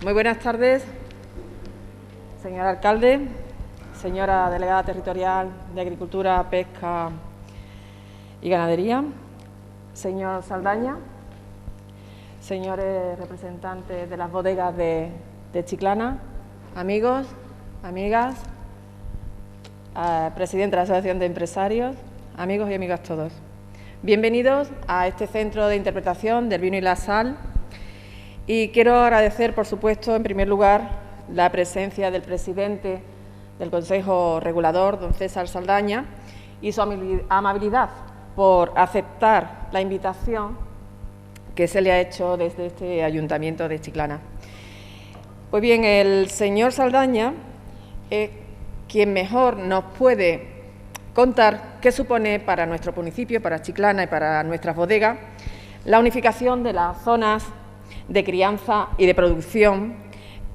Muy buenas tardes, señor alcalde, señora delegada territorial de Agricultura, Pesca y Ganadería, señor Saldaña, señores representantes de las bodegas de Chiclana, amigos, amigas, presidente de la Asociación de Empresarios, amigos y amigas todos. Bienvenidos a este centro de interpretación del vino y la sal. Y quiero agradecer, por supuesto, en primer lugar, la presencia del presidente del Consejo Regulador, don César Saldaña, y su amabilidad por aceptar la invitación que se le ha hecho desde este Ayuntamiento de Chiclana. Pues bien, el señor Saldaña es quien mejor nos puede contar qué supone para nuestro municipio, para Chiclana y para nuestras bodegas, la unificación de las zonas de crianza y de producción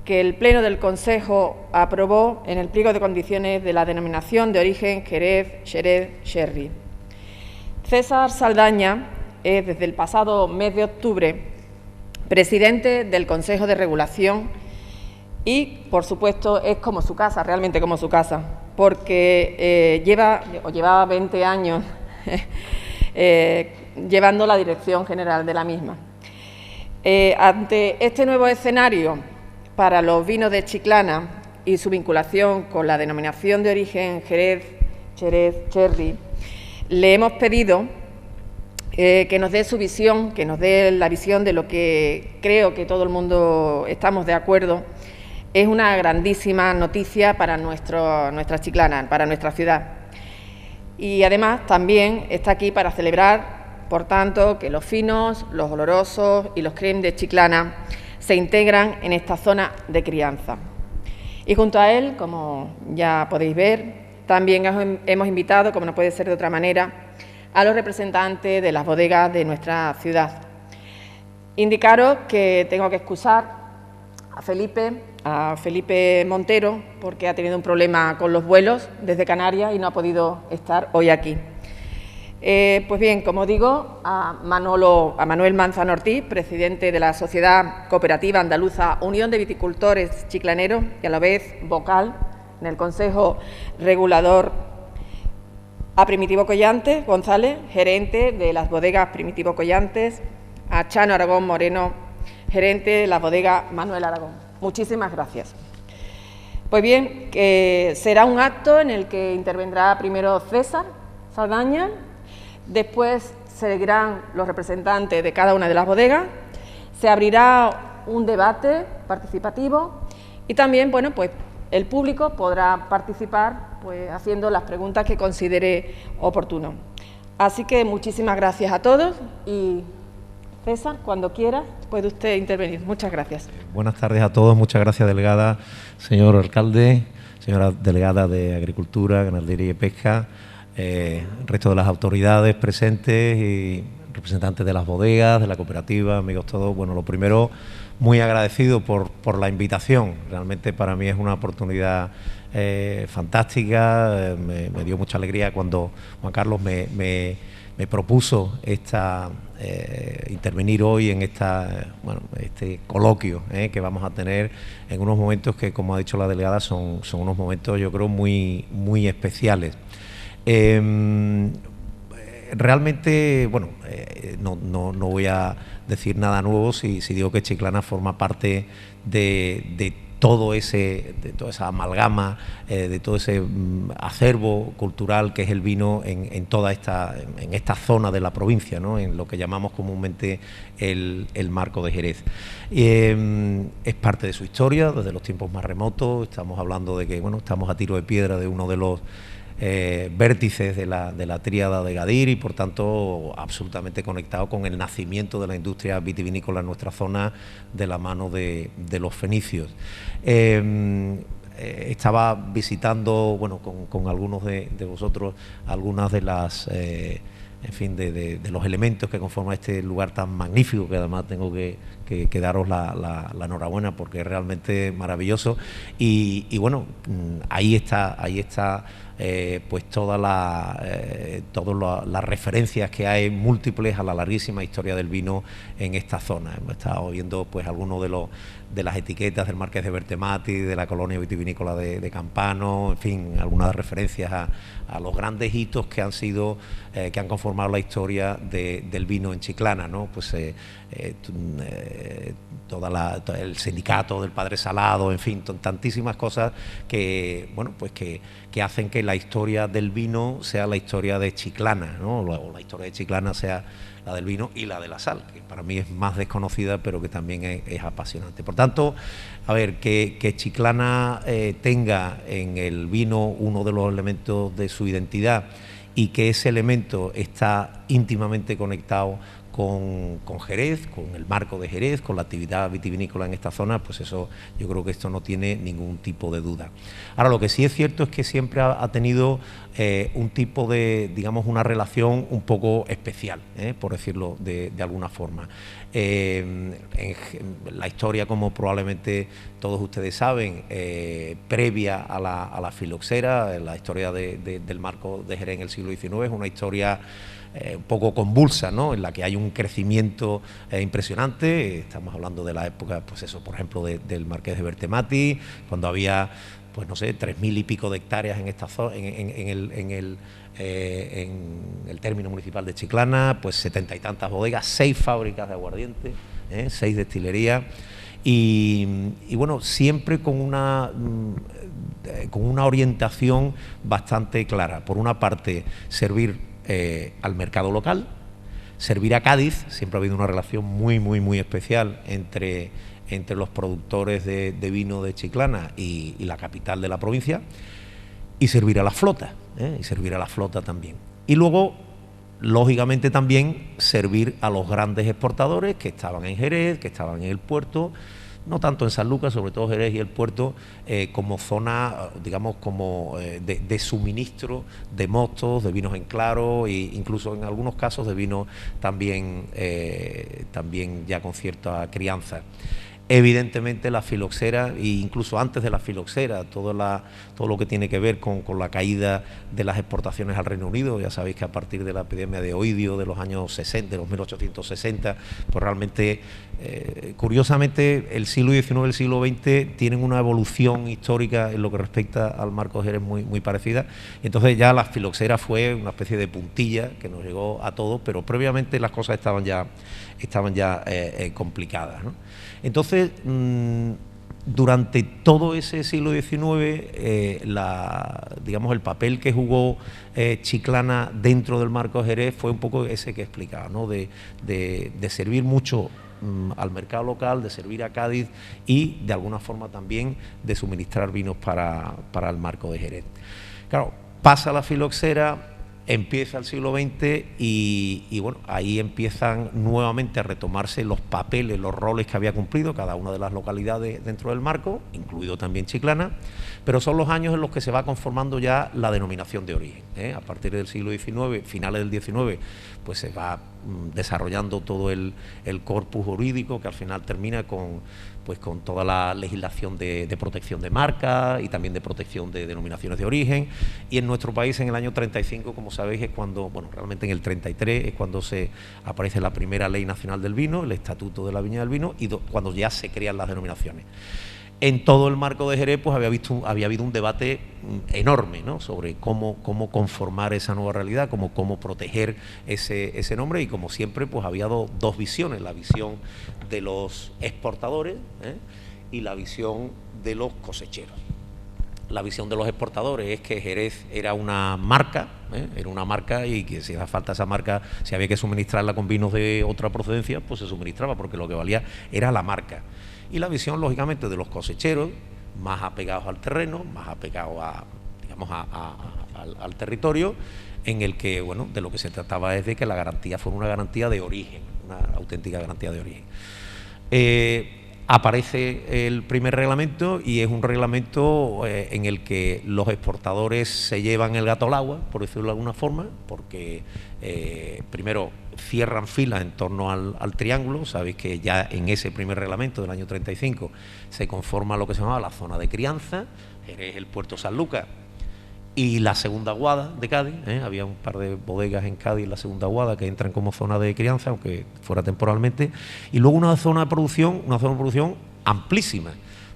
que el Pleno del Consejo aprobó en el pliego de condiciones de la denominación de origen Jerez, Sherry. César Saldaña es, desde el pasado mes de octubre, presidente del Consejo de Regulación y, por supuesto, es como su casa, realmente como su casa, porque llevaba 20 años llevando la dirección general de la misma. Ante este nuevo escenario para los vinos de Chiclana y su vinculación con la denominación de origen Jerez, Sherry, le hemos pedido que nos dé su visión, que nos dé la visión de lo que creo que todo el mundo estamos de acuerdo. Es una grandísima noticia para nuestra Chiclana, para nuestra ciudad. Y además también está aquí para celebrar, por tanto, que los finos, los olorosos y los crème de Chiclana se integran en esta zona de crianza. Y junto a él, como ya podéis ver, también hemos invitado, como no puede ser de otra manera, a los representantes de las bodegas de nuestra ciudad. Indicaros que tengo que excusar a Felipe Montero, porque ha tenido un problema con los vuelos desde Canarias y no ha podido estar hoy aquí. Pues bien, como digo, a Manuel Manzano Ortiz, presidente de la Sociedad Cooperativa Andaluza Unión de Viticultores Chiclaneros y a la vez vocal en el Consejo Regulador, a Primitivo Collantes González, gerente de las bodegas Primitivo Collantes, a Chano Aragón Moreno, gerente de la bodega Manuel Aragón. Muchísimas gracias. Pues bien, será un acto en el que intervendrá primero César Saldaña. Después seguirán los representantes de cada una de las bodegas, se abrirá un debate participativo y también, bueno, pues el público podrá participar pues haciendo las preguntas que considere oportuno. Así que muchísimas gracias a todos y César, cuando quiera, puede usted intervenir. Muchas gracias. Buenas tardes a todos, muchas gracias, delegada, señor alcalde, señora delegada de Agricultura, Ganadería y Pesca, resto de las autoridades presentes y representantes de las bodegas, de la cooperativa, amigos todos. Bueno, lo primero, muy agradecido por la invitación. Realmente para mí es una oportunidad fantástica. Me dio mucha alegría cuando Juan Carlos me propuso intervenir hoy en este coloquio que vamos a tener en unos momentos que, como ha dicho la delegada, son unos momentos, yo creo, muy especiales. Realmente, bueno, no voy a decir nada nuevo si digo que Chiclana forma parte de toda esa amalgama, de todo ese acervo cultural que es el vino en toda esta zona de la provincia, ¿no? En lo que llamamos comúnmente el marco de Jerez. Es parte de su historia desde los tiempos más remotos. Estamos hablando de que, bueno, estamos a tiro de piedra de uno de los vértices de la tríada de Gadir y, por tanto, absolutamente conectado con el nacimiento de la industria vitivinícola en nuestra zona de la mano de los fenicios. Estaba visitando, bueno, con algunos de vosotros, algunas de las en fin, de los elementos que conforman este lugar tan magnífico, que además tengo que que daros la enhorabuena, porque es realmente maravilloso. Y bueno, ahí está pues todas las referencias que hay múltiples a la larguísima historia del vino en esta zona. Hemos estado viendo pues algunos de las etiquetas del Marqués de Bertemati, de la colonia vitivinícola de Campano, en fin, algunas referencias a los grandes hitos que han sido, que han conformado la historia del vino en Chiclana, ¿no? Pues el sindicato del Padre Salado, en fin, tantísimas cosas que, bueno, pues que hacen que la historia del vino sea la historia de Chiclana, ¿no? O la historia de Chiclana sea la del vino y la de la sal, que para mí es más desconocida, pero que también es apasionante. Por tanto, a ver, que Chiclana tenga en el vino uno de los elementos de su identidad y que ese elemento está íntimamente conectado con Jerez, con el marco de Jerez, con la actividad vitivinícola en esta zona, pues eso, yo creo que esto no tiene ningún tipo de duda. Ahora, lo que sí es cierto es que siempre ha tenido un tipo de, digamos, una relación un poco especial, por decirlo de alguna forma. En la historia, como probablemente todos ustedes saben, previa a la filoxera, la historia del marco de Jerez en el siglo XIX es una historia un poco convulsa, ¿no? En la que hay un crecimiento impresionante. Estamos hablando de la época, pues eso, por ejemplo, del Marqués de Bertemati, cuando había, pues no sé, 3.000 y pico de hectáreas en esta zona, en el término municipal de Chiclana, pues 70 y tantas bodegas, 6 fábricas de aguardiente, 6 destilerías, y bueno, siempre con una orientación bastante clara. Por una parte, servir al mercado local, servir a Cádiz. Siempre ha habido una relación muy especial entre los productores de vino de Chiclana y la capital de la provincia, y servir a la flota, también. Y luego, lógicamente, también servir a los grandes exportadores que estaban en Jerez, que estaban en el puerto, no tanto en San Lucas, sobre todo Jerez y el puerto, como zona, digamos, como de suministro de mostos, de vinos en claro, e incluso en algunos casos de vinos también ya con cierta crianza. Evidentemente la filoxera, e incluso antes de la filoxera, todo lo que tiene que ver con la caída de las exportaciones al Reino Unido. Ya sabéis que a partir de la epidemia de oidio de los años 60, de los 1860, pues realmente, curiosamente, el siglo XIX y el siglo XX tienen una evolución histórica en lo que respecta al marco de Jerez muy parecida. Y entonces ya la filoxera fue una especie de puntilla que nos llegó a todos, pero previamente las cosas estaban ya complicadas, ¿no? Entonces, durante todo ese siglo XIX, digamos, el papel que jugó Chiclana dentro del marco de Jerez fue un poco ese que explicaba, ¿no? De servir mucho al mercado local, de servir a Cádiz y, de alguna forma, también de suministrar vinos para el marco de Jerez. Claro, pasa la filoxera, empieza el siglo XX y bueno, ahí empiezan nuevamente a retomarse los papeles, los roles que había cumplido cada una de las localidades dentro del marco, incluido también Chiclana, pero son los años en los que se va conformando ya la denominación de origen, A partir del siglo XIX, finales del XIX, pues se va desarrollando todo el corpus jurídico que al final termina con toda la legislación de protección de marcas y también de protección de denominaciones de origen. Y en nuestro país, en el año 35, como sabéis, es cuando, bueno, realmente en el 33 es cuando se aparece la primera Ley Nacional del Vino, el Estatuto de la Viña del Vino, y cuando ya se crean las denominaciones. En todo el marco de Jerez, pues había habido un debate enorme, ¿no?, sobre cómo conformar esa nueva realidad, cómo proteger ese nombre, y como siempre, pues había dos visiones: la visión de los exportadores y la visión de los cosecheros. La visión de los exportadores es que Jerez era una marca, y que si hacía falta esa marca, si había que suministrarla con vinos de otra procedencia, pues se suministraba, porque lo que valía era la marca. Y la visión, lógicamente, de los cosecheros, más apegados al terreno, más apegados al territorio, en el que, bueno, de lo que se trataba es de que la garantía fuera una garantía de origen, una auténtica garantía de origen. Aparece el primer reglamento y es un reglamento en el que los exportadores se llevan el gato al agua, por decirlo de alguna forma, porque primero cierran filas en torno al triángulo. Sabéis que ya en ese primer reglamento del año 35 se conforma lo que se llamaba la zona de crianza, Jerez, el puerto Sanlúcar y la segunda Guada de Cádiz. Había un par de bodegas en Cádiz, la segunda Guada, que entran como zona de crianza, aunque fuera temporalmente, y luego una zona de producción amplísima,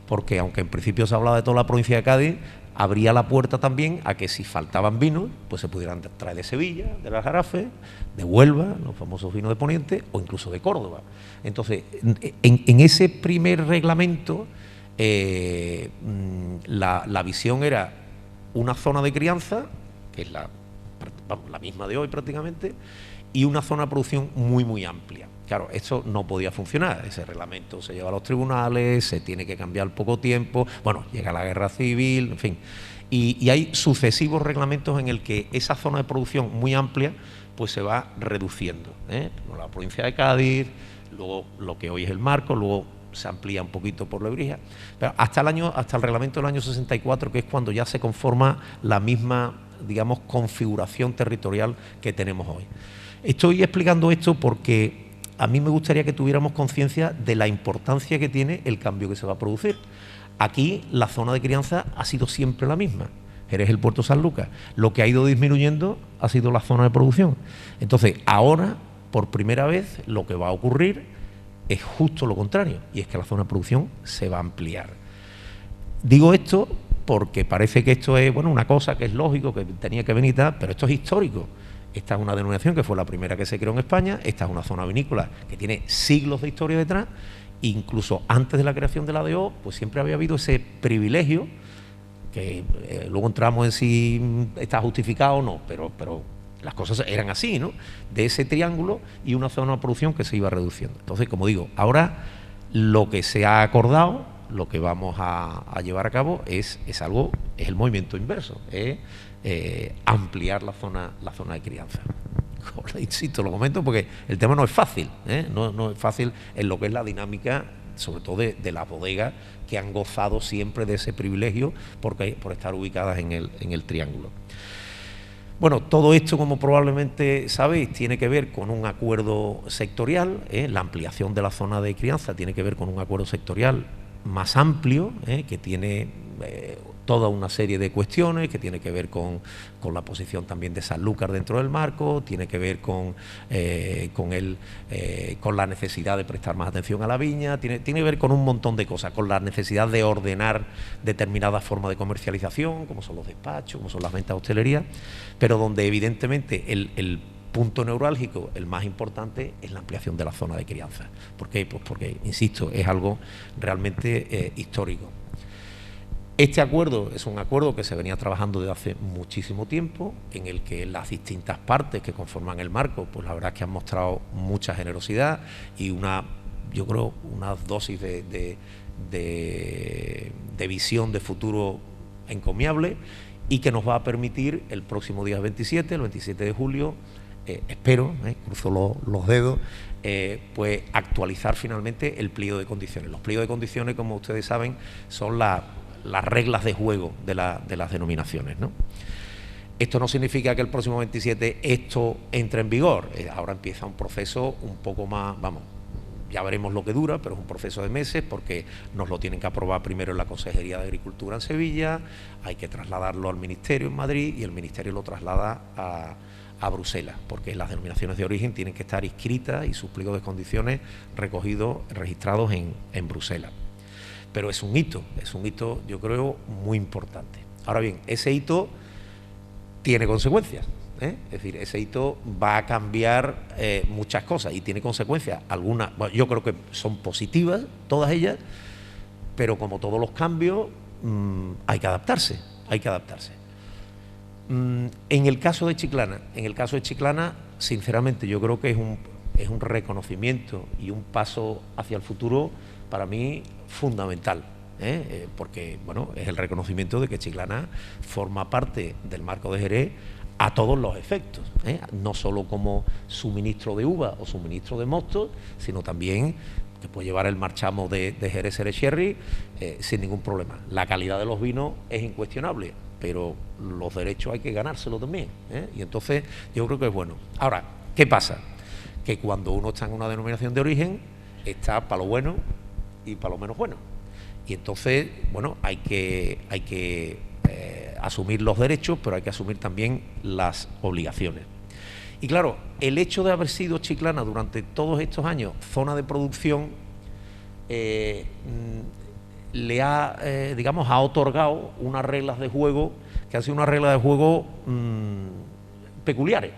porque aunque en principio se hablaba de toda la provincia de Cádiz, abría la puerta también a que si faltaban vinos, pues se pudieran traer de Sevilla, de las Jarafes, de Huelva, los famosos vinos de Poniente, o incluso de Córdoba. Entonces, en ese primer reglamento, la visión era una zona de crianza, que es la misma de hoy prácticamente, y una zona de producción muy amplia. Claro, esto no podía funcionar. Ese reglamento se lleva a los tribunales, se tiene que cambiar poco tiempo, bueno, llega la guerra civil, en fin. Y hay sucesivos reglamentos en el que esa zona de producción muy amplia pues se va reduciendo. La provincia de Cádiz, luego lo que hoy es el Marco, luego se amplía un poquito por Lebrija, pero hasta el reglamento del año 64, que es cuando ya se conforma la misma, digamos, configuración territorial que tenemos hoy. Estoy explicando esto porque a mí me gustaría que tuviéramos conciencia de la importancia que tiene el cambio que se va a producir. Aquí la zona de crianza ha sido siempre la misma. Jerez, el puerto Sanlúcar. Lo que ha ido disminuyendo ha sido la zona de producción. Entonces, ahora, por primera vez, lo que va a ocurrir es justo lo contrario, y es que la zona de producción se va a ampliar. Digo esto porque parece que esto es, bueno, una cosa que es lógico, que tenía que venir y tal, pero esto es histórico. Esta es una denominación que fue la primera que se creó en España, esta es una zona vinícola que tiene siglos de historia detrás, incluso antes de la creación de la ADO, pues siempre había habido ese privilegio, que luego entramos en si está justificado o no, pero las cosas eran así, ¿no? De ese triángulo y una zona de producción que se iba reduciendo. Entonces, como digo, ahora lo que se ha acordado, lo que vamos a llevar a cabo es el movimiento inverso, ampliar la zona de crianza. Insisto, lo comento porque el tema no es fácil, no es fácil en lo que es la dinámica, sobre todo de las bodegas que han gozado siempre de ese privilegio por estar ubicadas en el triángulo. Bueno, todo esto, como probablemente sabéis, tiene que ver con un acuerdo sectorial. La ampliación de la zona de crianza tiene que ver con un acuerdo sectorial más amplio, que tiene toda una serie de cuestiones, que tiene que ver con la posición también de Sanlúcar dentro del marco, tiene que ver con la necesidad de prestar más atención a la viña, tiene que ver con un montón de cosas, con la necesidad de ordenar determinadas formas de comercialización, como son los despachos, como son las ventas de hostelería, pero donde evidentemente el punto neurálgico, el más importante, es la ampliación de la zona de crianza. ¿Por qué? Pues porque, insisto, es algo realmente histórico. Este acuerdo es un acuerdo que se venía trabajando desde hace muchísimo tiempo, en el que las distintas partes que conforman el marco, pues la verdad es que han mostrado mucha generosidad y yo creo, una dosis de visión de futuro encomiable, y que nos va a permitir el próximo día 27, el 27 de julio, espero, cruzo los dedos, pues actualizar finalmente el pliego de condiciones. Los pliegos de condiciones, como ustedes saben, son las reglas de juego de las denominaciones, ¿no? Esto no significa que el próximo 27 esto entre en vigor. Ahora empieza un proceso un poco más, ya veremos lo que dura, pero es un proceso de meses, porque nos lo tienen que aprobar primero en la Consejería de Agricultura en Sevilla, hay que trasladarlo al Ministerio en Madrid y el Ministerio lo traslada a Bruselas, porque las denominaciones de origen tienen que estar inscritas y sus pliegos de condiciones registrados en Bruselas. Pero es un hito, yo creo, muy importante. Ahora bien, ese hito tiene consecuencias, Es decir, ese hito va a cambiar muchas cosas y tiene consecuencias. Algunas, bueno, yo creo que son positivas, todas ellas, pero como todos los cambios, hay que adaptarse. En el caso de Chiclana, sinceramente, yo creo que es un reconocimiento y un paso hacia el futuro para mí fundamental, porque bueno, es el reconocimiento de que Chiclana forma parte del marco de Jerez a todos los efectos, no solo como suministro de uva o suministro de mostos, sino también que puede llevar el marchamo de Jerez Sherry sin ningún problema. La calidad de los vinos es incuestionable, pero los derechos hay que ganárselos también, y entonces yo creo que es bueno. Ahora, ¿qué pasa? Que cuando uno está en una denominación de origen, está para lo bueno y para lo menos bueno. Y entonces, bueno, hay que asumir los derechos, pero hay que asumir también las obligaciones. Y claro, el hecho de haber sido Chiclana durante todos estos años zona de producción le ha, digamos, ha otorgado unas reglas de juego que han sido unas reglas de juego peculiares.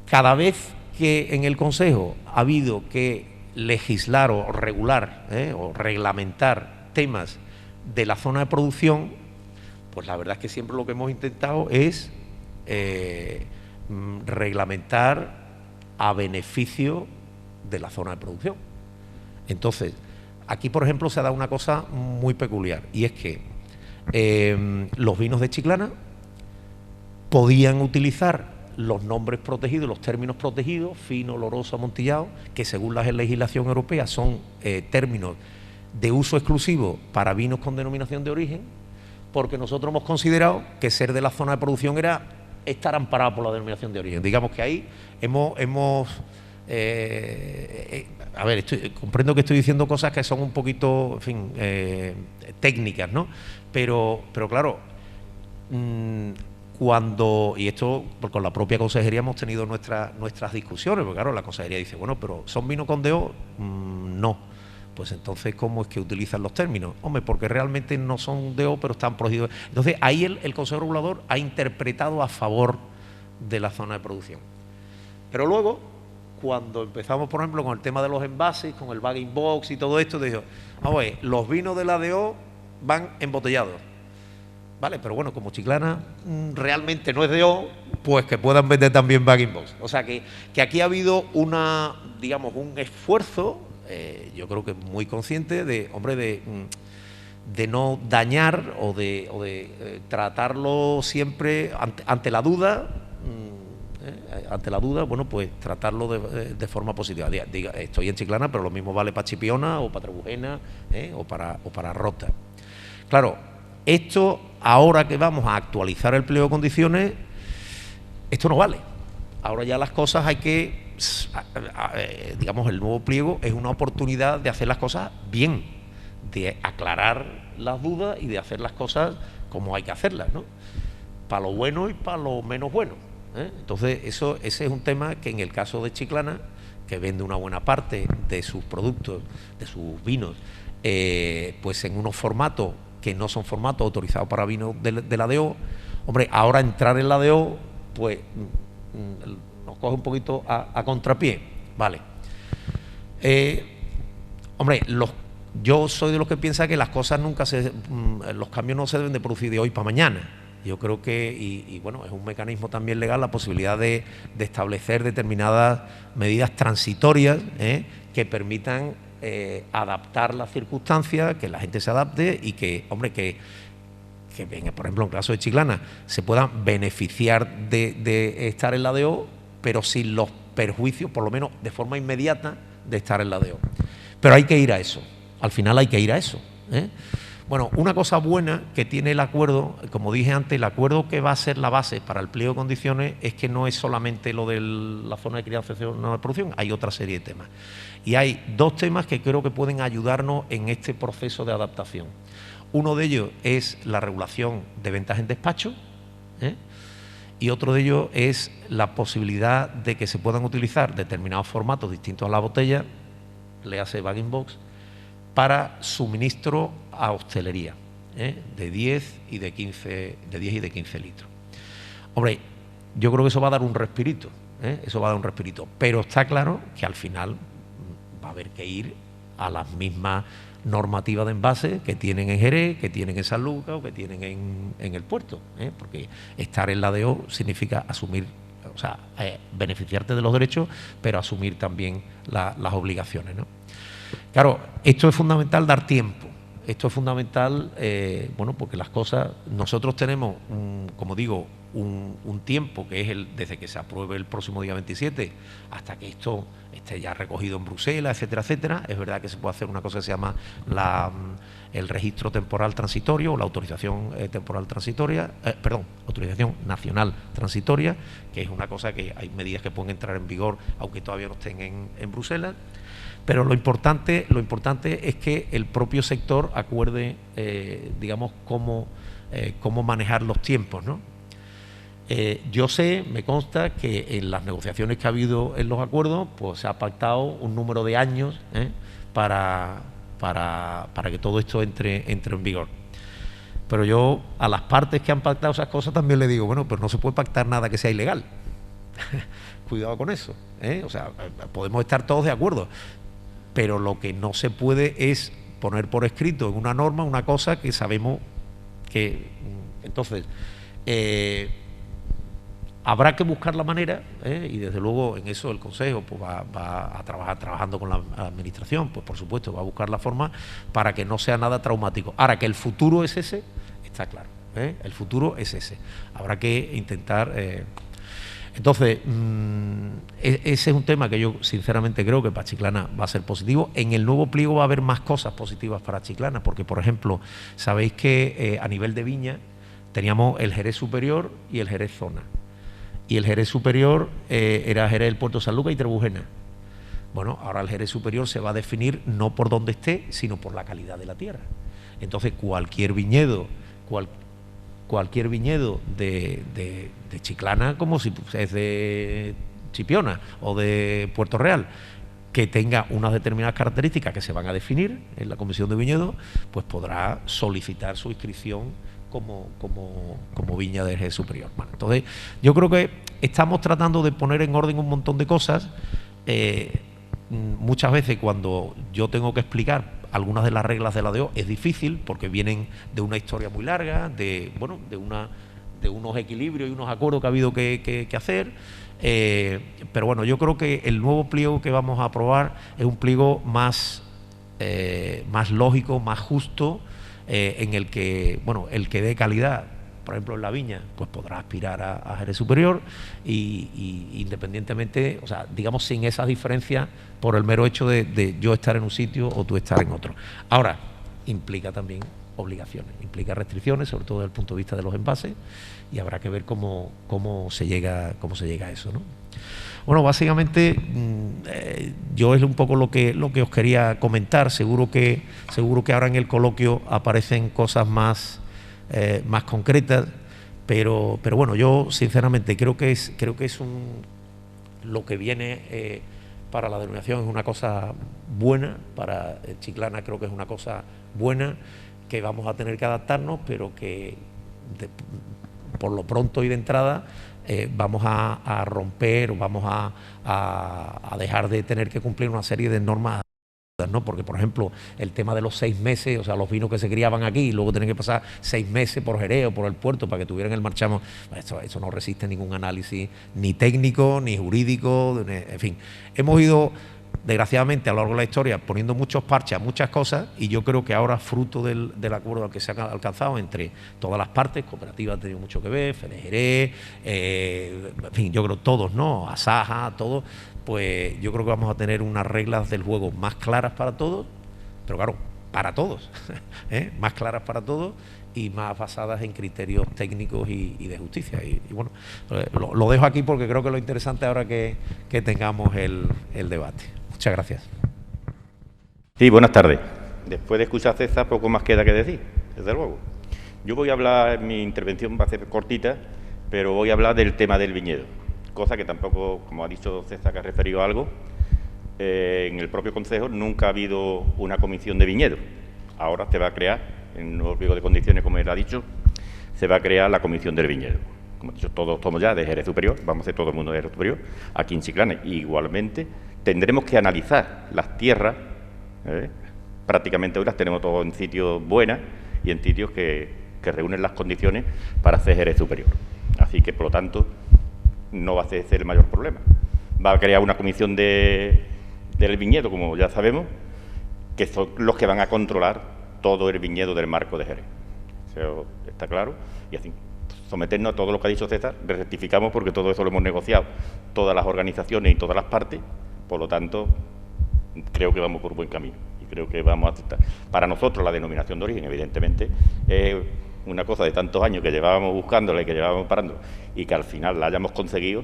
Cada vez que en el Consejo ha habido que legislar o regular o reglamentar temas de la zona de producción, pues la verdad es que siempre lo que hemos intentado es reglamentar a beneficio de la zona de producción. Entonces, aquí, por ejemplo, se ha dado una cosa muy peculiar, y es que los vinos de Chiclana podían utilizar los nombres protegidos, los términos protegidos, fino, oloroso, amontillado, que según la legislación europea son términos de uso exclusivo para vinos con denominación de origen, porque nosotros hemos considerado que ser de la zona de producción era estar amparado por la denominación de origen. Digamos que ahí a ver, comprendo que estoy diciendo cosas que son un poquito, en fin, técnicas, ¿no? Pero claro, y esto con la propia consejería hemos tenido nuestras discusiones, porque claro, la consejería dice, bueno, pero ¿son vino con DO? No. Pues entonces, ¿cómo es que utilizan los términos? Hombre, porque realmente no son DO, pero están protegidos. Entonces, ahí el Consejo Regulador ha interpretado a favor de la zona de producción. Pero luego, cuando empezamos, por ejemplo, con el tema de los envases, con el bagging box y todo esto, dijo, los vinos de la DO van embotellados. Vale, pero bueno, como Chiclana realmente no es DO, pues que puedan vender también bagging box. O sea que aquí ha habido un esfuerzo, yo creo que muy consciente de no dañar o de tratarlo siempre ante la duda. Ante la duda, bueno, pues tratarlo de forma positiva. Estoy en Chiclana, pero lo mismo vale para Chipiona o para Trebujena o para Rota. Claro, esto, ahora que vamos a actualizar el pliego de condiciones, esto no vale. Ahora ya las cosas hay que, digamos, el nuevo pliego es una oportunidad de hacer las cosas bien, de aclarar las dudas y de hacer las cosas como hay que hacerlas, ¿no? Para lo bueno y para lo menos bueno. Entonces, ese es un tema que en el caso de Chiclana, que vende una buena parte de sus productos, de sus vinos, pues en unos formatos que no son formatos autorizados para vinos de la DO, hombre, ahora entrar en la DO, pues nos coge un poquito a contrapié, ¿vale? Hombre, yo soy de los que piensa que las cosas los cambios no se deben de producir de hoy para mañana. Yo creo que, y bueno, es un mecanismo también legal la posibilidad de establecer determinadas medidas transitorias que permitan adaptar las circunstancias, que la gente se adapte y que, hombre, que por ejemplo, en el caso de Chiclana, se puedan beneficiar de estar en la DO, pero sin los perjuicios, por lo menos de forma inmediata, de estar en la DO. Pero hay que ir a eso, al final hay que ir a eso. Bueno, una cosa buena que tiene el acuerdo, como dije antes, el acuerdo que va a ser la base para el pliego de condiciones es que no es solamente lo de la zona de crianza y zona de producción, hay otra serie de temas. Y hay dos temas que creo que pueden ayudarnos en este proceso de adaptación. Uno de ellos es la regulación de ventas en despacho, y otro de ellos es la posibilidad de que se puedan utilizar determinados formatos distintos a la botella, le hace bagging box, para suministro a hostelería, de 10 y de 15 litros. Hombre, yo creo que eso va a dar un respirito, pero está claro que al final va a haber que ir a las mismas normativas de envase que tienen en Jerez, que tienen en Sanlúcar o que tienen en el puerto, porque estar en la DO significa asumir, o sea, beneficiarte de los derechos, pero asumir también las obligaciones, ¿no? Claro, esto es fundamental dar tiempo, esto es fundamental, bueno, porque las cosas, nosotros tenemos, como digo, un tiempo, que es desde que se apruebe el próximo día 27 hasta que esto esté ya recogido en Bruselas, etcétera, etcétera. Es verdad que se puede hacer una cosa que se llama el registro temporal transitorio o la autorización temporal transitoria, autorización nacional transitoria, que es una cosa que hay medidas que pueden entrar en vigor aunque todavía no estén en Bruselas. Pero lo importante es que el propio sector acuerde, digamos, cómo manejar los tiempos, ¿no? Yo sé, me consta que en las negociaciones que ha habido en los acuerdos, pues se ha pactado un número de años para que todo esto entre en vigor. Pero yo a las partes que han pactado esas cosas también le digo, bueno, pues no se puede pactar nada que sea ilegal. Cuidado con eso, o sea, podemos estar todos de acuerdo, pero lo que no se puede es poner por escrito en una norma una cosa que sabemos que... Entonces, habrá que buscar la manera, y desde luego en eso el Consejo pues va a trabajar trabajando con la Administración, pues por supuesto va a buscar la forma para que no sea nada traumático. Ahora, que el futuro es ese, está claro, el futuro es ese. Habrá que intentar... Entonces, ese es un tema que yo sinceramente creo que para Chiclana va a ser positivo. En el nuevo pliego va a haber más cosas positivas para Chiclana, porque, por ejemplo, sabéis que a nivel de viña teníamos el Jerez Superior y el Jerez Zona. Y el Jerez Superior era Jerez del Puerto de San Lucas y Trebujena. Bueno, ahora el Jerez Superior se va a definir no por donde esté, sino por la calidad de la tierra. Entonces, cualquier viñedo de Chiclana, como si es de Chipiona o de Puerto Real, que tenga unas determinadas características que se van a definir en la Comisión de Viñedos, pues podrá solicitar su inscripción como viña de Jerez Superior. Bueno, entonces, yo creo que estamos tratando de poner en orden un montón de cosas. Muchas veces cuando yo tengo que explicar algunas de las reglas de la DO es difícil porque vienen de una historia muy larga, de unos equilibrios y unos acuerdos que ha habido que hacer. Pero bueno, yo creo que el nuevo pliego que vamos a aprobar es un pliego más lógico, más justo, en el que, bueno, el que dé calidad, por ejemplo en la viña, pues podrá aspirar a Jerez Superior y independientemente, o sea, digamos sin esas diferencias por el mero hecho de yo estar en un sitio o tú estar en otro. Ahora, implica también obligaciones, implica restricciones, sobre todo desde el punto de vista de los envases, y habrá que ver cómo se llega a eso, ¿no? Bueno, básicamente yo es un poco lo que os quería comentar. Seguro que ahora en el coloquio aparecen cosas más concretas, pero bueno, yo sinceramente creo que es lo que viene para la denominación es una cosa buena, para Chiclana creo que es una cosa buena, que vamos a tener que adaptarnos, pero que por lo pronto y de entrada vamos a romper o vamos a dejar de tener que cumplir una serie de normas, ¿no? Porque, por ejemplo, el tema de los 6 meses, o sea, los vinos que se criaban aquí y luego tienen que pasar 6 meses por Jerez o por el puerto para que tuvieran el marchamo, eso no resiste ningún análisis ni técnico, ni jurídico, en fin. Hemos ido, desgraciadamente, a lo largo de la historia poniendo muchos parches a muchas cosas, y yo creo que ahora, fruto del acuerdo que se ha alcanzado entre todas las partes, cooperativas ha tenido mucho que ver, Fede Jerez, en fin, yo creo todos, ¿no? Asaja, todos, pues yo creo que vamos a tener unas reglas del juego más claras para todos, pero claro, para todos, más claras para todos y más basadas en criterios técnicos y de justicia. Y bueno, lo dejo aquí porque creo que lo interesante ahora que tengamos el debate. Muchas gracias. Sí, buenas tardes. Después de escuchar a César, poco más queda que decir, desde luego. Yo voy a hablar, mi intervención va a ser cortita, pero voy a hablar del tema del viñedo, cosa que tampoco, como ha dicho César, que ha referido a algo, en el propio Consejo nunca ha habido una comisión de viñedo. Ahora se va a crear, en un nuevo pliego de condiciones, como él ha dicho, se va a crear la comisión del viñedo. Como he dicho, todos somos ya de Jerez Superior, vamos a ser todo el mundo de Jerez Superior, aquí en Chiclana. Igualmente, tendremos que analizar las tierras, prácticamente hoy las tenemos todos en sitios buenas y en sitios que reúnen las condiciones para hacer Jerez Superior. Así que, por lo tanto, no va a ser el mayor problema. Va a crear una comisión del viñedo, como ya sabemos, que son los que van a controlar todo el viñedo del marco de Jerez. Eso está claro, y así someternos a todo lo que ha dicho César, rectificamos porque todo eso lo hemos negociado todas las organizaciones y todas las partes, por lo tanto, creo que vamos por buen camino y creo que vamos a aceptar. Para nosotros la denominación de origen, evidentemente, es una cosa de tantos años que llevábamos buscándola y que llevábamos parando y que al final la hayamos conseguido,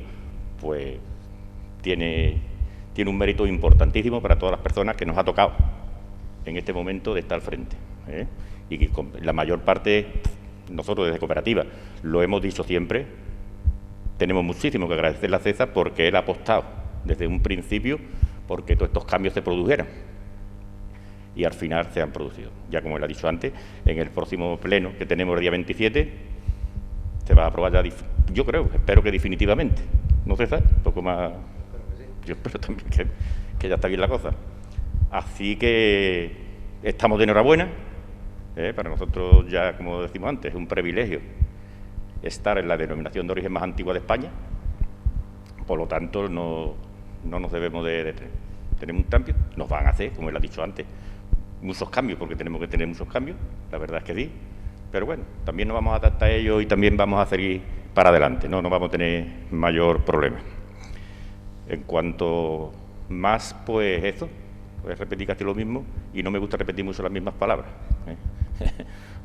pues tiene un mérito importantísimo para todas las personas que nos ha tocado en este momento de estar al frente, ¿eh? Y que la mayor parte, nosotros desde Cooperativa, lo hemos dicho siempre, tenemos muchísimo que agradecerle a César porque él ha apostado desde un principio porque todos estos cambios se produjeran y al final se han producido. Ya como él ha dicho antes, en el próximo pleno que tenemos el día 27 se va a aprobar ya, yo creo, espero que definitivamente, ¿no, César? Un poco más... Yo espero también que ya está bien la cosa. Así que estamos de enhorabuena. Para nosotros ya, como decimos antes, es un privilegio estar en la denominación de origen más antigua de España. Por lo tanto, no nos debemos de tener un cambio. Nos van a hacer, como él ha dicho antes, muchos cambios, porque tenemos que tener muchos cambios. La verdad es que sí. Pero bueno, también nos vamos a adaptar a ellos y también vamos a seguir para adelante. No vamos a tener mayor problema. En cuanto más, pues eso, pues repetir casi lo mismo y no me gusta repetir mucho las mismas palabras, ¿eh?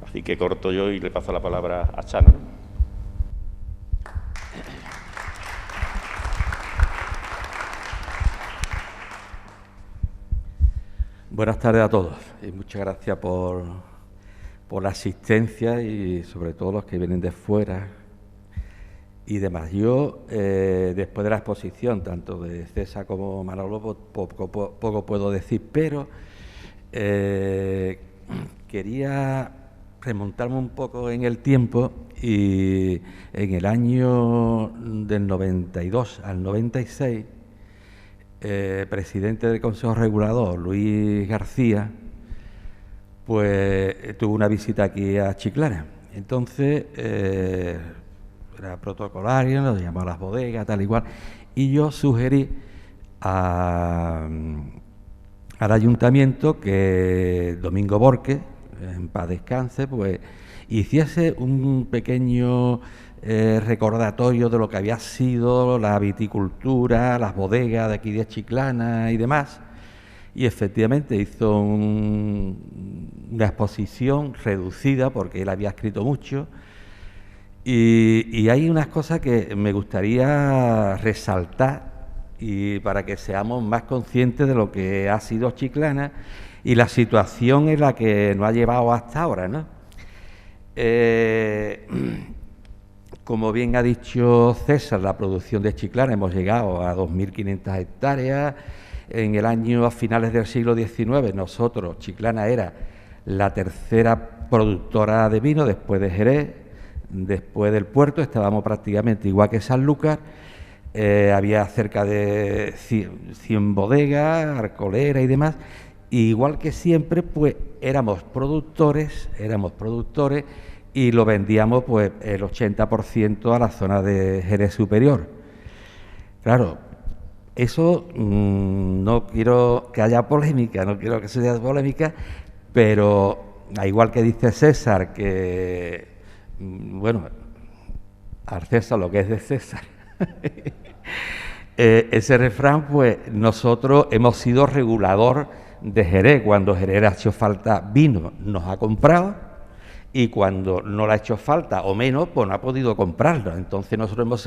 Así que corto yo y le paso la palabra a Chano, ¿no? Buenas tardes a todos y muchas gracias por la asistencia y sobre todo los que vienen de fuera y demás. Yo, después de la exposición, tanto de César como Manolo, poco puedo decir, pero quería remontarme un poco en el tiempo y en el año del 92 al 96, presidente del Consejo Regulador, Luis García, pues tuvo una visita aquí a Chiclana. Entonces, era protocolario, nos llamó a las bodegas, tal y cual, y yo sugerí al ayuntamiento que Domingo Borque, en paz descanse, pues hiciese un pequeño recordatorio de lo que había sido la viticultura, las bodegas de aquí de Chiclana y demás, y efectivamente hizo una exposición reducida porque él había escrito mucho. Y hay unas cosas que me gustaría resaltar y para que seamos más conscientes de lo que ha sido Chiclana y la situación en la que nos ha llevado hasta ahora, ¿no? Como bien ha dicho César, la producción de Chiclana hemos llegado a 2.500 hectáreas. En el año, a finales del siglo XIX, nosotros, Chiclana era la tercera productora de vino después de Jerez. Después del puerto estábamos prácticamente igual que Sanlúcar, había cerca de 100 bodegas, arcoleras y demás, y igual que siempre, pues éramos productores y lo vendíamos pues el 80% a la zona de Jerez Superior. Claro, eso no quiero que haya polémica, no quiero que sea polémica, pero igual que dice César que bueno, al César lo que es de César. Ese refrán, pues nosotros hemos sido regulador de Jerez. Cuando Jerez ha hecho falta vino, nos ha comprado, y cuando no le ha hecho falta o menos, pues no ha podido comprarlo. Entonces nosotros hemos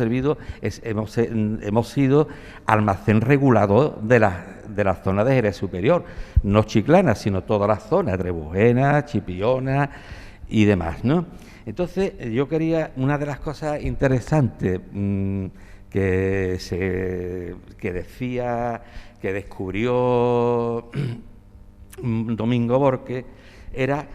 sido almacén regulador de la zona de Jerez Superior, no Chiclana, sino toda la zona, Trebujena, Chipiona y demás, ¿no? Entonces, yo quería, una de las cosas interesantes que descubrió Domingo Borque era,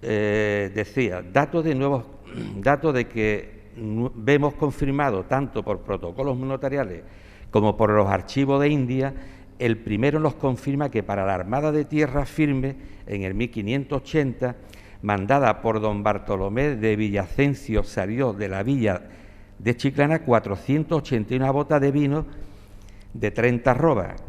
decía, datos de que vemos confirmado tanto por protocolos notariales como por los archivos de India. El primero nos confirma que para la Armada de Tierra Firme, en el 1580, mandada por don Bartolomé de Villacencio, salió de la villa de Chiclana 481 botas de vino de 30 arrobas,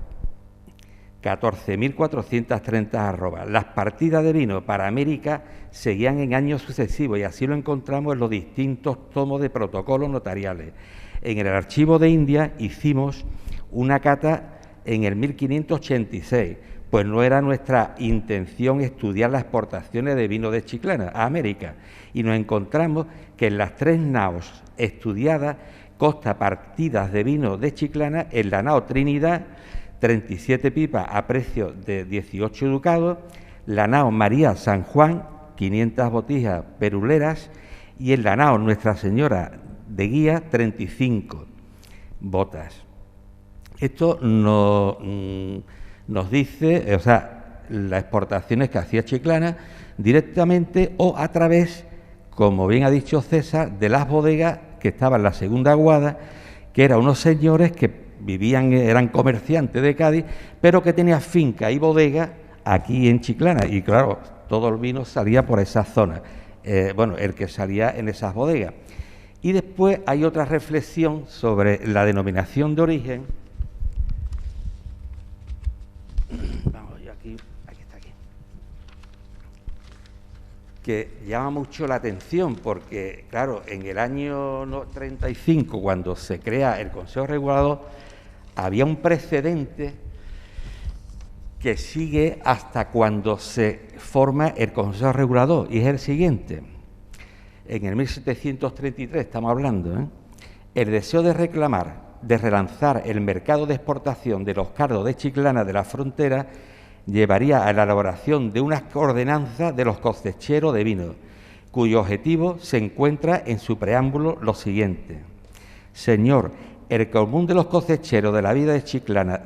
14.430 arrobas. Las partidas de vino para América seguían en años sucesivos y así lo encontramos en los distintos tomos de protocolos notariales. En el archivo de India hicimos una cata en el 1586, pues no era nuestra intención estudiar las exportaciones de vino de Chiclana a América, y nos encontramos que en las 3 naos estudiadas consta partidas de vino de Chiclana en la nao Trinidad, 37 pipas a precio de 18 ducados, la nao María San Juan, 500 botijas peruleras, y en la nao Nuestra Señora de Guía, 35 botas. Esto nos dice, o sea, las exportaciones que hacía Chiclana directamente o a través, como bien ha dicho César, de las bodegas que estaban en la segunda aguada, que eran unos señores que vivían, eran comerciantes de Cádiz, pero que tenían finca y bodega aquí en Chiclana, y claro, todo el vino salía por esa zona, el que salía en esas bodegas. Y después hay otra reflexión sobre la denominación de origen. Vamos, yo aquí está aquí. Que llama mucho la atención porque, claro, en el año 35, cuando se crea el Consejo Regulador, había un precedente que sigue hasta cuando se forma el Consejo Regulador, y es el siguiente. En el 1733 estamos hablando, el deseo de reclamar, de relanzar el mercado de exportación de los cardos de Chiclana de la frontera llevaría a la elaboración de unas ordenanzas de los cosecheros de vino, cuyo objetivo se encuentra en su preámbulo lo siguiente: Señor, el común de los cosecheros de la vida de Chiclana,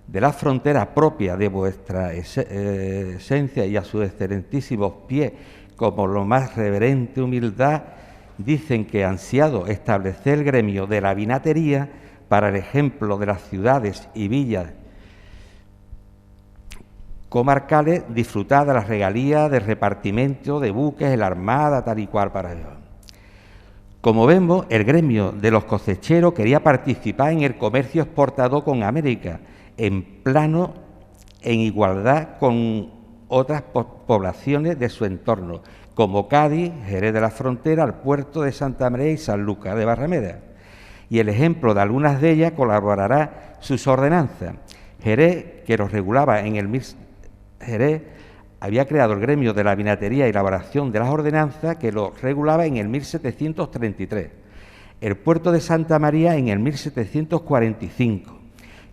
de la frontera propia de vuestra esencia y a sus excelentísimos pies, como lo más reverente humildad, dicen que ansiado establecer el gremio de la vinatería para el ejemplo de las ciudades y villas comarcales, disfrutar de las regalías del repartimiento de buques en la armada, tal y cual para ellos. Como vemos, el gremio de los cosecheros quería participar en el comercio exportador con América, en plano, en igualdad con otras poblaciones de su entorno, como Cádiz, Jerez de la Frontera, el puerto de Santa María y San Lucas de Barrameda. Y el ejemplo de algunas de ellas colaborará sus ordenanzas. Jerez, que los regulaba en el Jerez había creado el gremio de la vinatería y elaboración de las ordenanzas que lo regulaba en el 1733. El puerto de Santa María en el 1745.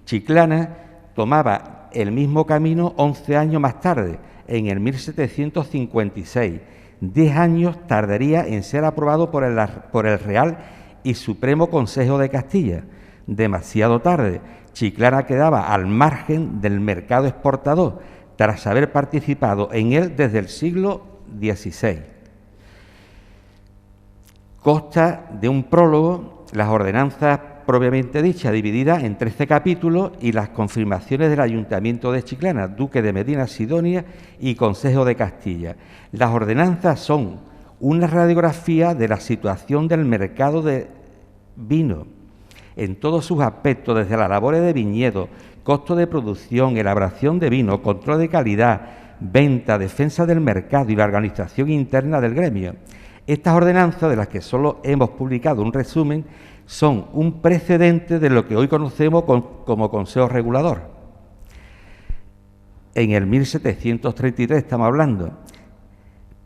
Chiclana tomaba el mismo camino 11 años más tarde, en el 1756. 10 años tardaría en ser aprobado por el Real y Supremo Consejo de Castilla. Demasiado tarde. Chiclana quedaba al margen del mercado exportador, tras haber participado en él desde el siglo XVI. Consta de un prólogo, las ordenanzas propiamente dichas, divididas en 13 capítulos, y las confirmaciones del Ayuntamiento de Chiclana, Duque de Medina Sidonia y Consejo de Castilla. Las ordenanzas son una radiografía de la situación del mercado de vino en todos sus aspectos, desde las labores de viñedo, costo de producción, elaboración de vino, control de calidad, venta, defensa del mercado y la organización interna del gremio. Estas ordenanzas, de las que solo hemos publicado un resumen, son un precedente de lo que hoy conocemos como Consejo Regulador. En el 1733 estamos hablando,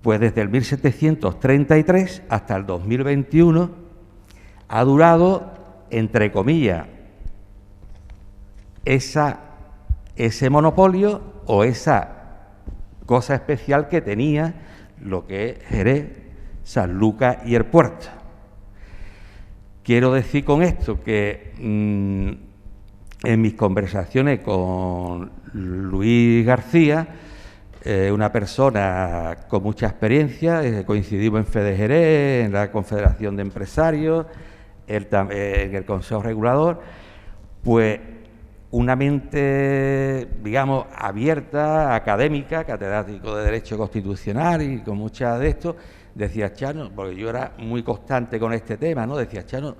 pues desde el 1733 hasta el 2021 ha durado, entre comillas, ese monopolio o esa cosa especial que tenía lo que es Jerez, San Lucas y el puerto. Quiero decir con esto que en mis conversaciones con Luis García, una persona con mucha experiencia, coincidimos en Fede Jerez, en la Confederación de Empresarios, en el Consejo Regulador, pues una mente, digamos, abierta, académica, catedrático de Derecho Constitucional y con muchas de esto, decía Chano, porque yo era muy constante con este tema, ¿no? Decía Chano,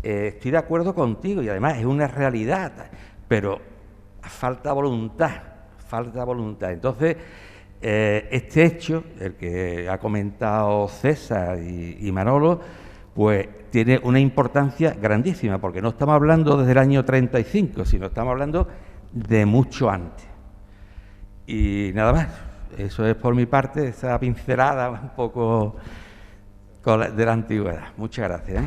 estoy de acuerdo contigo y además es una realidad, pero falta voluntad. Entonces, este hecho, el que ha comentado César y Manolo, pues tiene una importancia grandísima, porque no estamos hablando desde el año 35, sino estamos hablando de mucho antes. Y nada más, eso es por mi parte, esa pincelada un poco de la antigüedad. Muchas gracias.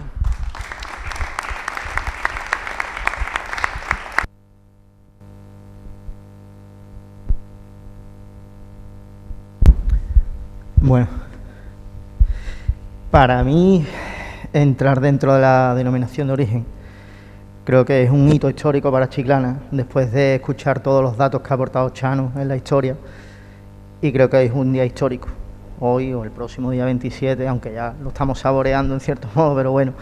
Bueno, para mí entrar dentro de la denominación de origen creo que es un hito histórico para Chiclana, después de escuchar todos los datos que ha aportado Chano en la historia, y creo que es un día histórico, hoy o el próximo día 27, aunque ya lo estamos saboreando en cierto modo, pero bueno,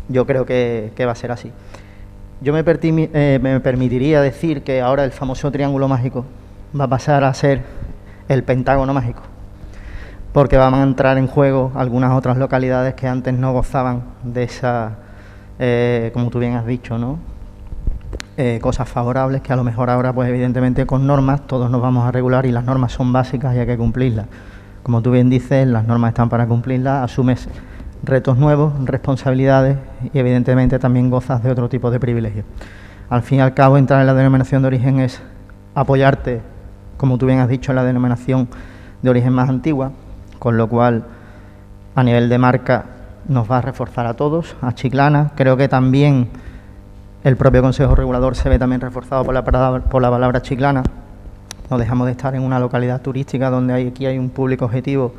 yo creo que va a ser así. Yo me permitiría decir que ahora el famoso triángulo mágico va a pasar a ser el pentágono mágico, porque van a entrar en juego algunas otras localidades que antes no gozaban de esa, como tú bien has dicho, ¿no? Cosas favorables que a lo mejor ahora, pues evidentemente con normas todos nos vamos a regular, y las normas son básicas y hay que cumplirlas. Como tú bien dices, las normas están para cumplirlas, asumes retos nuevos, responsabilidades y evidentemente también gozas de otro tipo de privilegios. Al fin y al cabo, entrar en la denominación de origen es apoyarte, como tú bien has dicho, en la denominación de origen más antigua, con lo cual a nivel de marca nos va a reforzar a todos, a Chiclana. Creo que también el propio Consejo Regulador se ve también reforzado por la palabra Chiclana. No dejamos de estar en una localidad turística donde aquí hay un público objetivo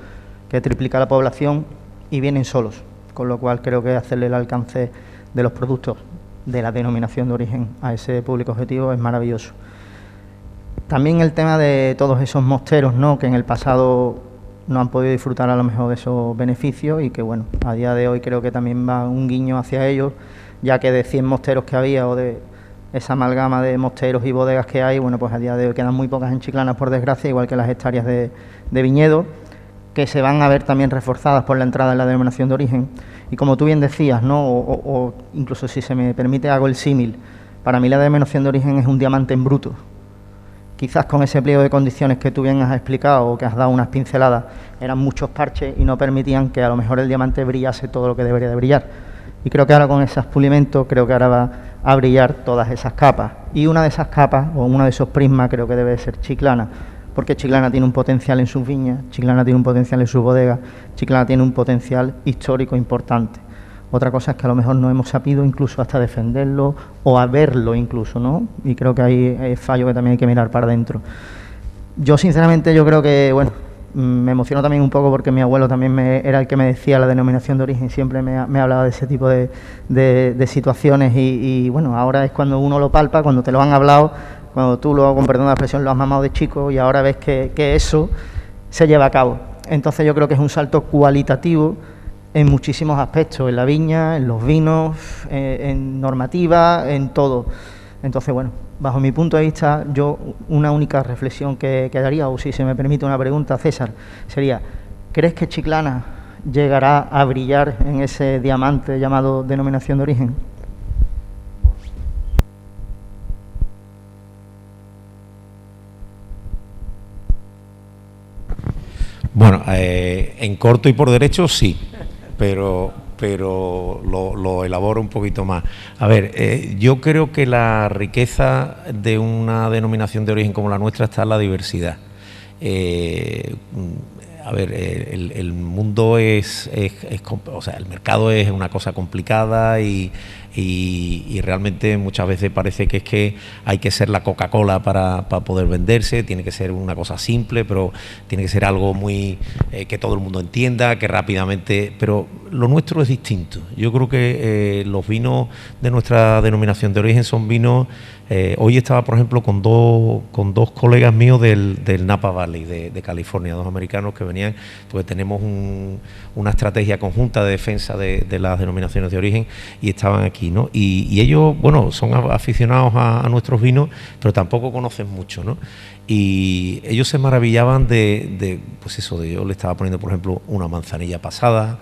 que triplica la población y vienen solos, con lo cual creo que hacerle el alcance de los productos de la denominación de origen a ese público objetivo es maravilloso. También el tema de todos esos mosteros, ¿no?, que en el pasado no han podido disfrutar a lo mejor de esos beneficios, y que bueno, a día de hoy creo que también va un guiño hacia ellos, ya que de 100 mosteros que había, o de esa amalgama de mosteros y bodegas que hay, bueno, pues a día de hoy quedan muy pocas en Chiclana, por desgracia, igual que las hectáreas de viñedo, que se van a ver también reforzadas por la entrada en la denominación de origen. Y como tú bien decías, ¿no?, o incluso si se me permite hago el símil, para mí la denominación de origen es un diamante en bruto. Quizás con ese pliego de condiciones que tú bien has explicado o que has dado unas pinceladas, eran muchos parches y no permitían que a lo mejor el diamante brillase todo lo que debería de brillar. Y creo que ahora con esos pulimentos, creo que ahora va a brillar todas esas capas. Y una de esas capas, o uno de esos prismas, creo que debe ser Chiclana, porque Chiclana tiene un potencial en sus viñas, Chiclana tiene un potencial en sus bodegas, Chiclana tiene un potencial histórico importante. Otra cosa es que a lo mejor no hemos sabido incluso hasta defenderlo o a verlo incluso, ¿no? Y creo que ahí es fallo que también hay que mirar para adentro. Yo sinceramente yo creo que, bueno, me emociono también un poco porque mi abuelo también era el que me decía la denominación de origen, siempre me hablaba de ese tipo de situaciones y bueno, ahora es cuando uno lo palpa, cuando te lo han hablado, cuando tú lo, con perdón de la expresión, lo has mamado de chico y ahora ves que eso se lleva a cabo. Entonces yo creo que es un salto cualitativo en muchísimos aspectos, en la viña, en los vinos, en normativa, en todo. Entonces, bueno, bajo mi punto de vista, yo una única reflexión que daría, o si se me permite una pregunta, César, sería, ¿crees que Chiclana llegará a brillar en ese diamante llamado denominación de origen? Bueno, en corto y por derecho sí, pero lo elaboro un poquito más. A ver, yo creo que la riqueza de una denominación de origen como la nuestra está en la diversidad. A ver, el mundo o sea, el mercado es una cosa complicada y realmente muchas veces parece que es que hay que ser la Coca-Cola para poder venderse, tiene que ser una cosa simple, pero tiene que ser algo muy que todo el mundo entienda, que rápidamente, pero lo nuestro es distinto. Yo creo que los vinos de nuestra denominación de origen son vinos. Hoy estaba, por ejemplo, con dos colegas míos del Napa Valley de California, dos americanos que venían, porque tenemos una estrategia conjunta de defensa de las denominaciones de origen y estaban aquí, ¿no? Y ellos, bueno, son aficionados a nuestros vinos, pero tampoco conocen mucho, ¿no? Y ellos se maravillaban pues eso, yo le estaba poniendo, por ejemplo, una manzanilla pasada,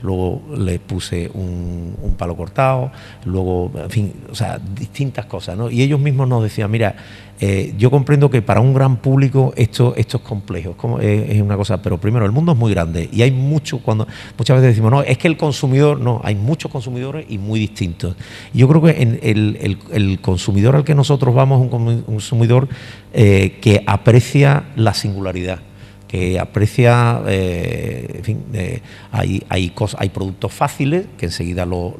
luego le puse un palo cortado, luego, en fin, o sea, distintas cosas, ¿no? Y ellos ellos mismos nos decían, mira, yo comprendo que para un gran público esto es complejo, es una cosa, pero primero, el mundo es muy grande y hay muchas veces decimos, no, es que el consumidor, no, hay muchos consumidores y muy distintos. Y yo creo que el consumidor al que nosotros vamos es un consumidor que aprecia la singularidad, que aprecia, en fin, hay productos fáciles que enseguida los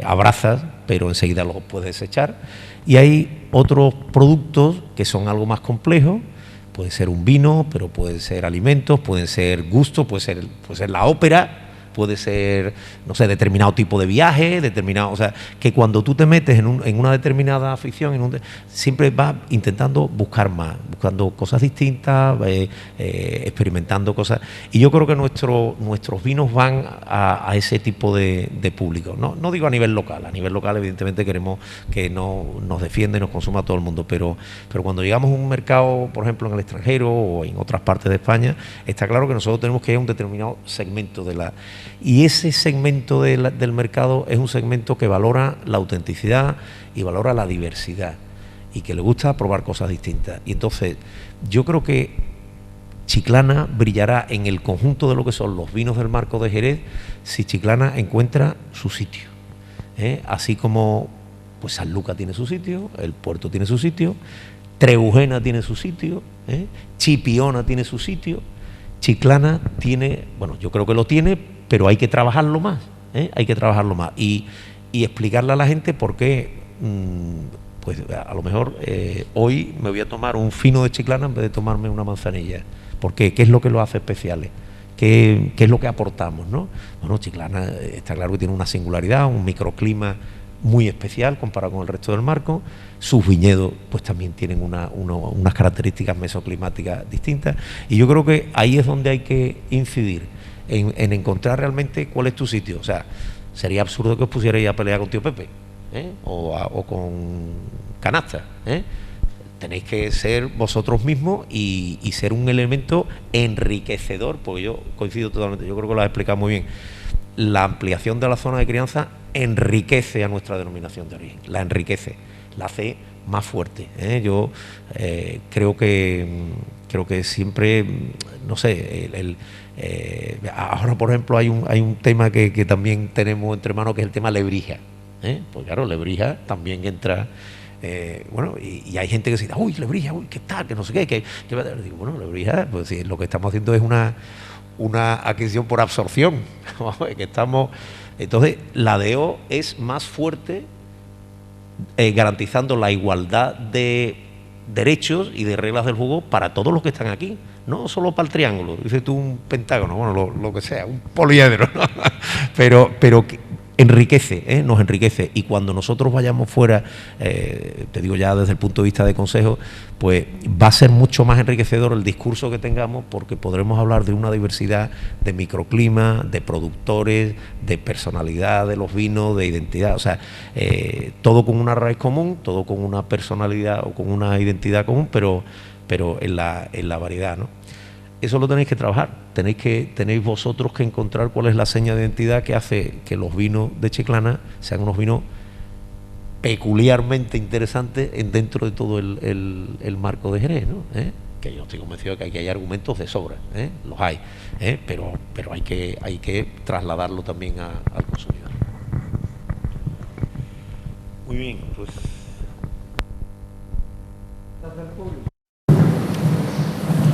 abrazas, pero enseguida los puedes echar, y hay otros productos que son algo más complejos. Puede ser un vino, pero pueden ser alimentos, pueden ser gustos, puede ser la ópera, puede ser, no sé, determinado tipo de viaje, o sea, que cuando tú te metes en una determinada afición, siempre vas intentando buscar más, buscando cosas distintas, experimentando cosas. Y yo creo que nuestros vinos van a ese tipo de público. No digo a nivel local evidentemente queremos que nos defienda y nos consuma todo el mundo, pero cuando llegamos a un mercado, por ejemplo, en el extranjero o en otras partes de España, está claro que nosotros tenemos que ir a un determinado segmento y ese segmento del mercado es un segmento que valora la autenticidad y valora la diversidad y que le gusta probar cosas distintas. Y entonces yo creo que Chiclana brillará en el conjunto de lo que son los vinos del Marco de Jerez si Chiclana encuentra su sitio, así como pues Sanlúcar tiene su sitio, el Puerto tiene su sitio, Trebujena tiene su sitio, Chipiona tiene su sitio. Chiclana tiene, bueno, yo creo que lo tiene, pero hay que trabajarlo más, hay que trabajarlo más y explicarle a la gente por qué, pues a lo mejor hoy me voy a tomar un fino de Chiclana en vez de tomarme una manzanilla. ¿Por qué? ¿Qué es lo que lo hace especiales? ¿Qué es lo que aportamos, no? Bueno, Chiclana está claro que tiene una singularidad, un microclima muy especial comparado con el resto del Marco. Sus viñedos pues también tienen unas características mesoclimáticas distintas y yo creo que ahí es donde hay que incidir en encontrar realmente cuál es tu sitio. O sea, sería absurdo que os pusierais a pelear con Tío Pepe o con Canasta. Tenéis que ser vosotros mismos y ser un elemento enriquecedor, porque yo coincido totalmente, yo creo que lo has explicado muy bien. La ampliación de la zona de crianza enriquece a nuestra denominación de origen, la enriquece, la hace más fuerte. Yo creo que siempre, no sé, ahora por ejemplo hay un tema que también tenemos entre manos, que es el tema Lebrija. Pues claro, Lebrija también entra. Bueno, y hay gente que dice, uy, Lebrija, uy, ¿qué tal? Que no sé qué. Digo, bueno, Lebrija, pues sí, lo que estamos haciendo es una adquisición por absorción. Que estamos. Entonces, la DO es más fuerte, garantizando la igualdad de derechos y de reglas del juego para todos los que están aquí, no solo para el triángulo, dices tú un pentágono, bueno, lo que sea, un poliedro, ¿no? pero enriquece, nos enriquece, y cuando nosotros vayamos fuera, te digo ya desde el punto de vista de consejo, pues va a ser mucho más enriquecedor el discurso que tengamos, porque podremos hablar de una diversidad de microclima, de productores, de personalidad de los vinos, de identidad, o sea, todo con una raíz común, todo con una personalidad o con una identidad común, pero en la variedad, ¿no? Eso lo tenéis que trabajar, tenéis vosotros que encontrar cuál es la seña de identidad que hace que los vinos de Chiclana sean unos vinos peculiarmente interesantes dentro de todo el marco de Jerez, ¿no? Que yo estoy convencido de que aquí hay argumentos de sobra, los hay, pero hay que trasladarlo también al consumidor. Muy bien, pues.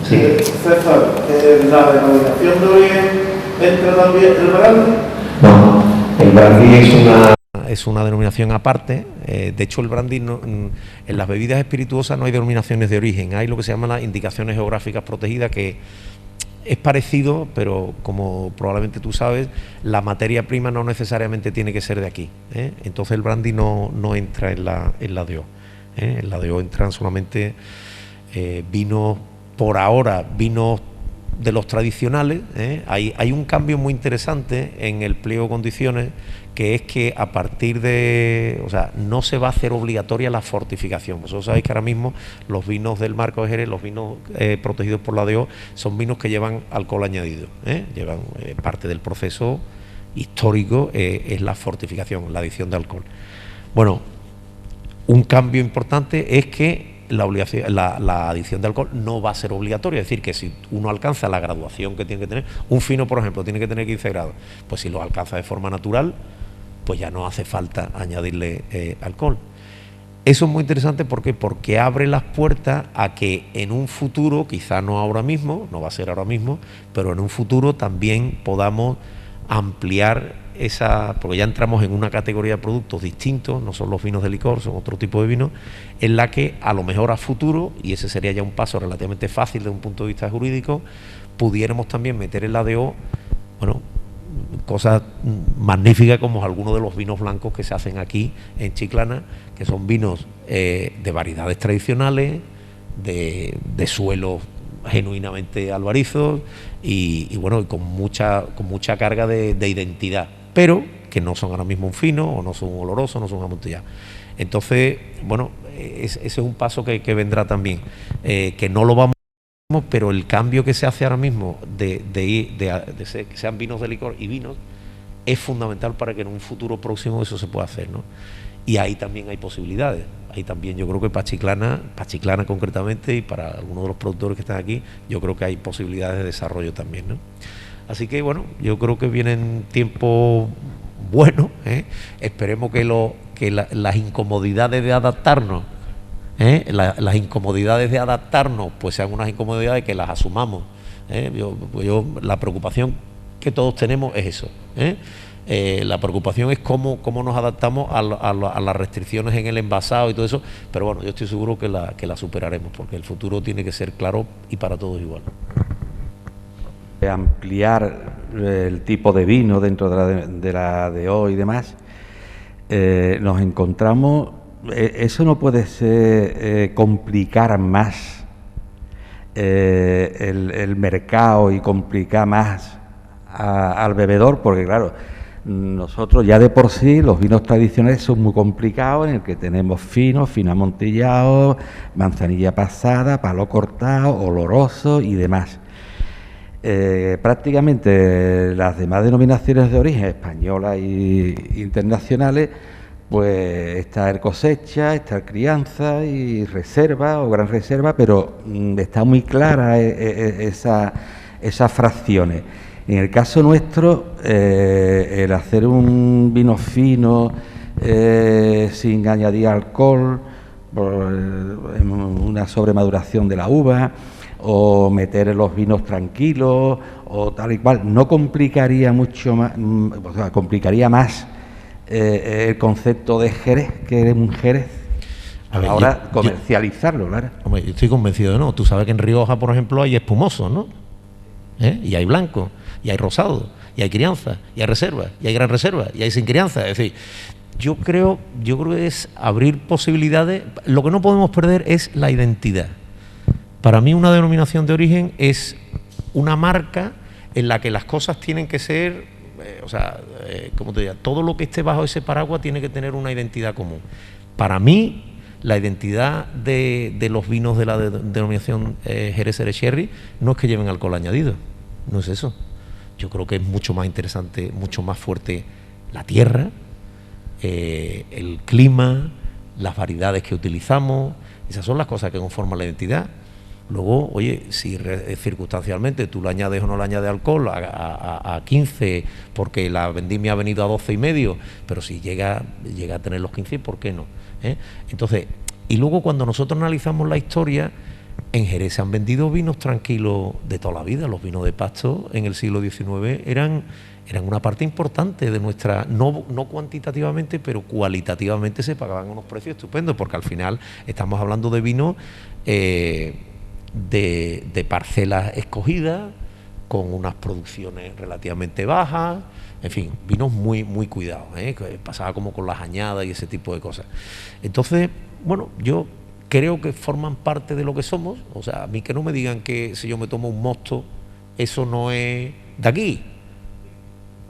Sí. César, ¿la denominación de origen entra también el brandy? No, el brandy es una denominación aparte. De hecho, el brandy en las bebidas espirituosas no hay denominaciones de origen, hay lo que se llaman las indicaciones geográficas protegidas, que es parecido, pero como probablemente tú sabes, la materia prima no necesariamente tiene que ser de aquí, entonces el brandy no entra en la DO. En la DO entran solamente vinos, por ahora, vinos de los tradicionales. Hay un cambio muy interesante en el pliego de condiciones, que es que a partir de, o sea, no se va a hacer obligatoria la fortificación. Vosotros sabéis que ahora mismo los vinos del marco de Jerez, los vinos protegidos por la DO, son vinos que llevan alcohol añadido, llevan parte del proceso histórico, es la fortificación, la adición de alcohol. Bueno, Un cambio importante es que la adición de alcohol no va a ser obligatoria, es decir, que si uno alcanza la graduación que tiene que tener, un fino, por ejemplo, tiene que tener 15 grados, pues si lo alcanza de forma natural, pues ya no hace falta añadirle alcohol. Eso es muy interesante porque abre las puertas a que en un futuro, quizá no ahora mismo, no va a ser ahora mismo, pero en un futuro también podamos ampliar porque ya entramos en una categoría de productos distintos, no son los vinos de licor, son otro tipo de vinos, en la que a lo mejor a futuro, y ese sería ya un paso relativamente fácil desde un punto de vista jurídico, pudiéramos también meter en la ADO, bueno, cosas magníficas como algunos de los vinos blancos que se hacen aquí en Chiclana, que son vinos de variedades tradicionales, de suelos genuinamente albarizos y bueno, con mucha carga de identidad, pero que no son ahora mismo un fino, o no son un oloroso, no son un amontillado. Entonces, bueno, ese es un paso que vendrá también, que no lo vamos, pero el cambio que se hace ahora mismo de que sean vinos de licor y vinos es fundamental para que en un futuro próximo eso se pueda hacer, ¿no? Y ahí también hay posibilidades. Ahí también yo creo que para Chiclana concretamente, y para algunos de los productores que están aquí, yo creo que hay posibilidades de desarrollo también, ¿no? Así que bueno, yo creo que vienen tiempos buenos, ¿eh? Esperemos que las incomodidades de adaptarnos, las incomodidades de adaptarnos, pues sean unas incomodidades que las asumamos, ¿eh? La preocupación que todos tenemos es eso, ¿eh? La preocupación es cómo nos adaptamos a las restricciones en el envasado y todo eso, pero bueno, yo estoy seguro que la superaremos, porque el futuro tiene que ser claro y para todos igual. Ampliar el tipo de vino dentro de la DO y demás, nos encontramos, eso no puede ser complicar más el mercado y complicar más al bebedor, porque claro, nosotros ya de por sí los vinos tradicionales son muy complicados, en el que tenemos fino amontillado, manzanilla pasada, palo cortado, oloroso y demás. Prácticamente las demás denominaciones de origen españolas e internacionales, pues está el cosecha, está el crianza y reserva o gran reserva, pero está muy clara esas fracciones. En el caso nuestro, el hacer un vino fino sin añadir alcohol, por una sobremaduración de la uva, o meter los vinos tranquilos, o tal y cual, no complicaría mucho más, o sea, complicaría más el concepto de Jerez, que es un Jerez, a la hora de comercializarlo, claro. Hombre, yo estoy convencido de no. Tú sabes que en Rioja, por ejemplo, hay espumosos, ¿no? Y hay blanco, y hay rosado, y hay crianza, y hay reserva, y hay gran reserva, y hay sin crianza. Es decir, yo creo que es abrir posibilidades. Lo que no podemos perder es la identidad. Para mí una denominación de origen es una marca en la que las cosas tienen que ser, ¿cómo te diría? Todo lo que esté bajo ese paraguas tiene que tener una identidad común. Para mí, la identidad de los vinos de la denominación Jerez Sherry no es que lleven alcohol añadido, no es eso. Yo creo que es mucho más interesante, mucho más fuerte la tierra, el clima, las variedades que utilizamos. Esas son las cosas que conforman la identidad. Luego, oye, si circunstancialmente tú le añades o no le añades alcohol a 15 porque la vendimia ha venido a 12,5, pero si llega a tener los 15, ¿por qué no? Entonces, y luego cuando nosotros analizamos la historia, en Jerez se han vendido vinos tranquilos de toda la vida. Los vinos de pasto en el siglo XIX eran una parte importante de nuestra, no cuantitativamente, pero cualitativamente se pagaban unos precios estupendos, porque al final estamos hablando de vinos de parcelas escogidas, con unas producciones relativamente bajas, en fin, vinos muy, muy cuidados, que pasaba como con las añadas y ese tipo de cosas. Entonces, bueno, yo creo que forman parte de lo que somos. O sea, a mí que no me digan que si yo me tomo un mosto, eso no es de aquí.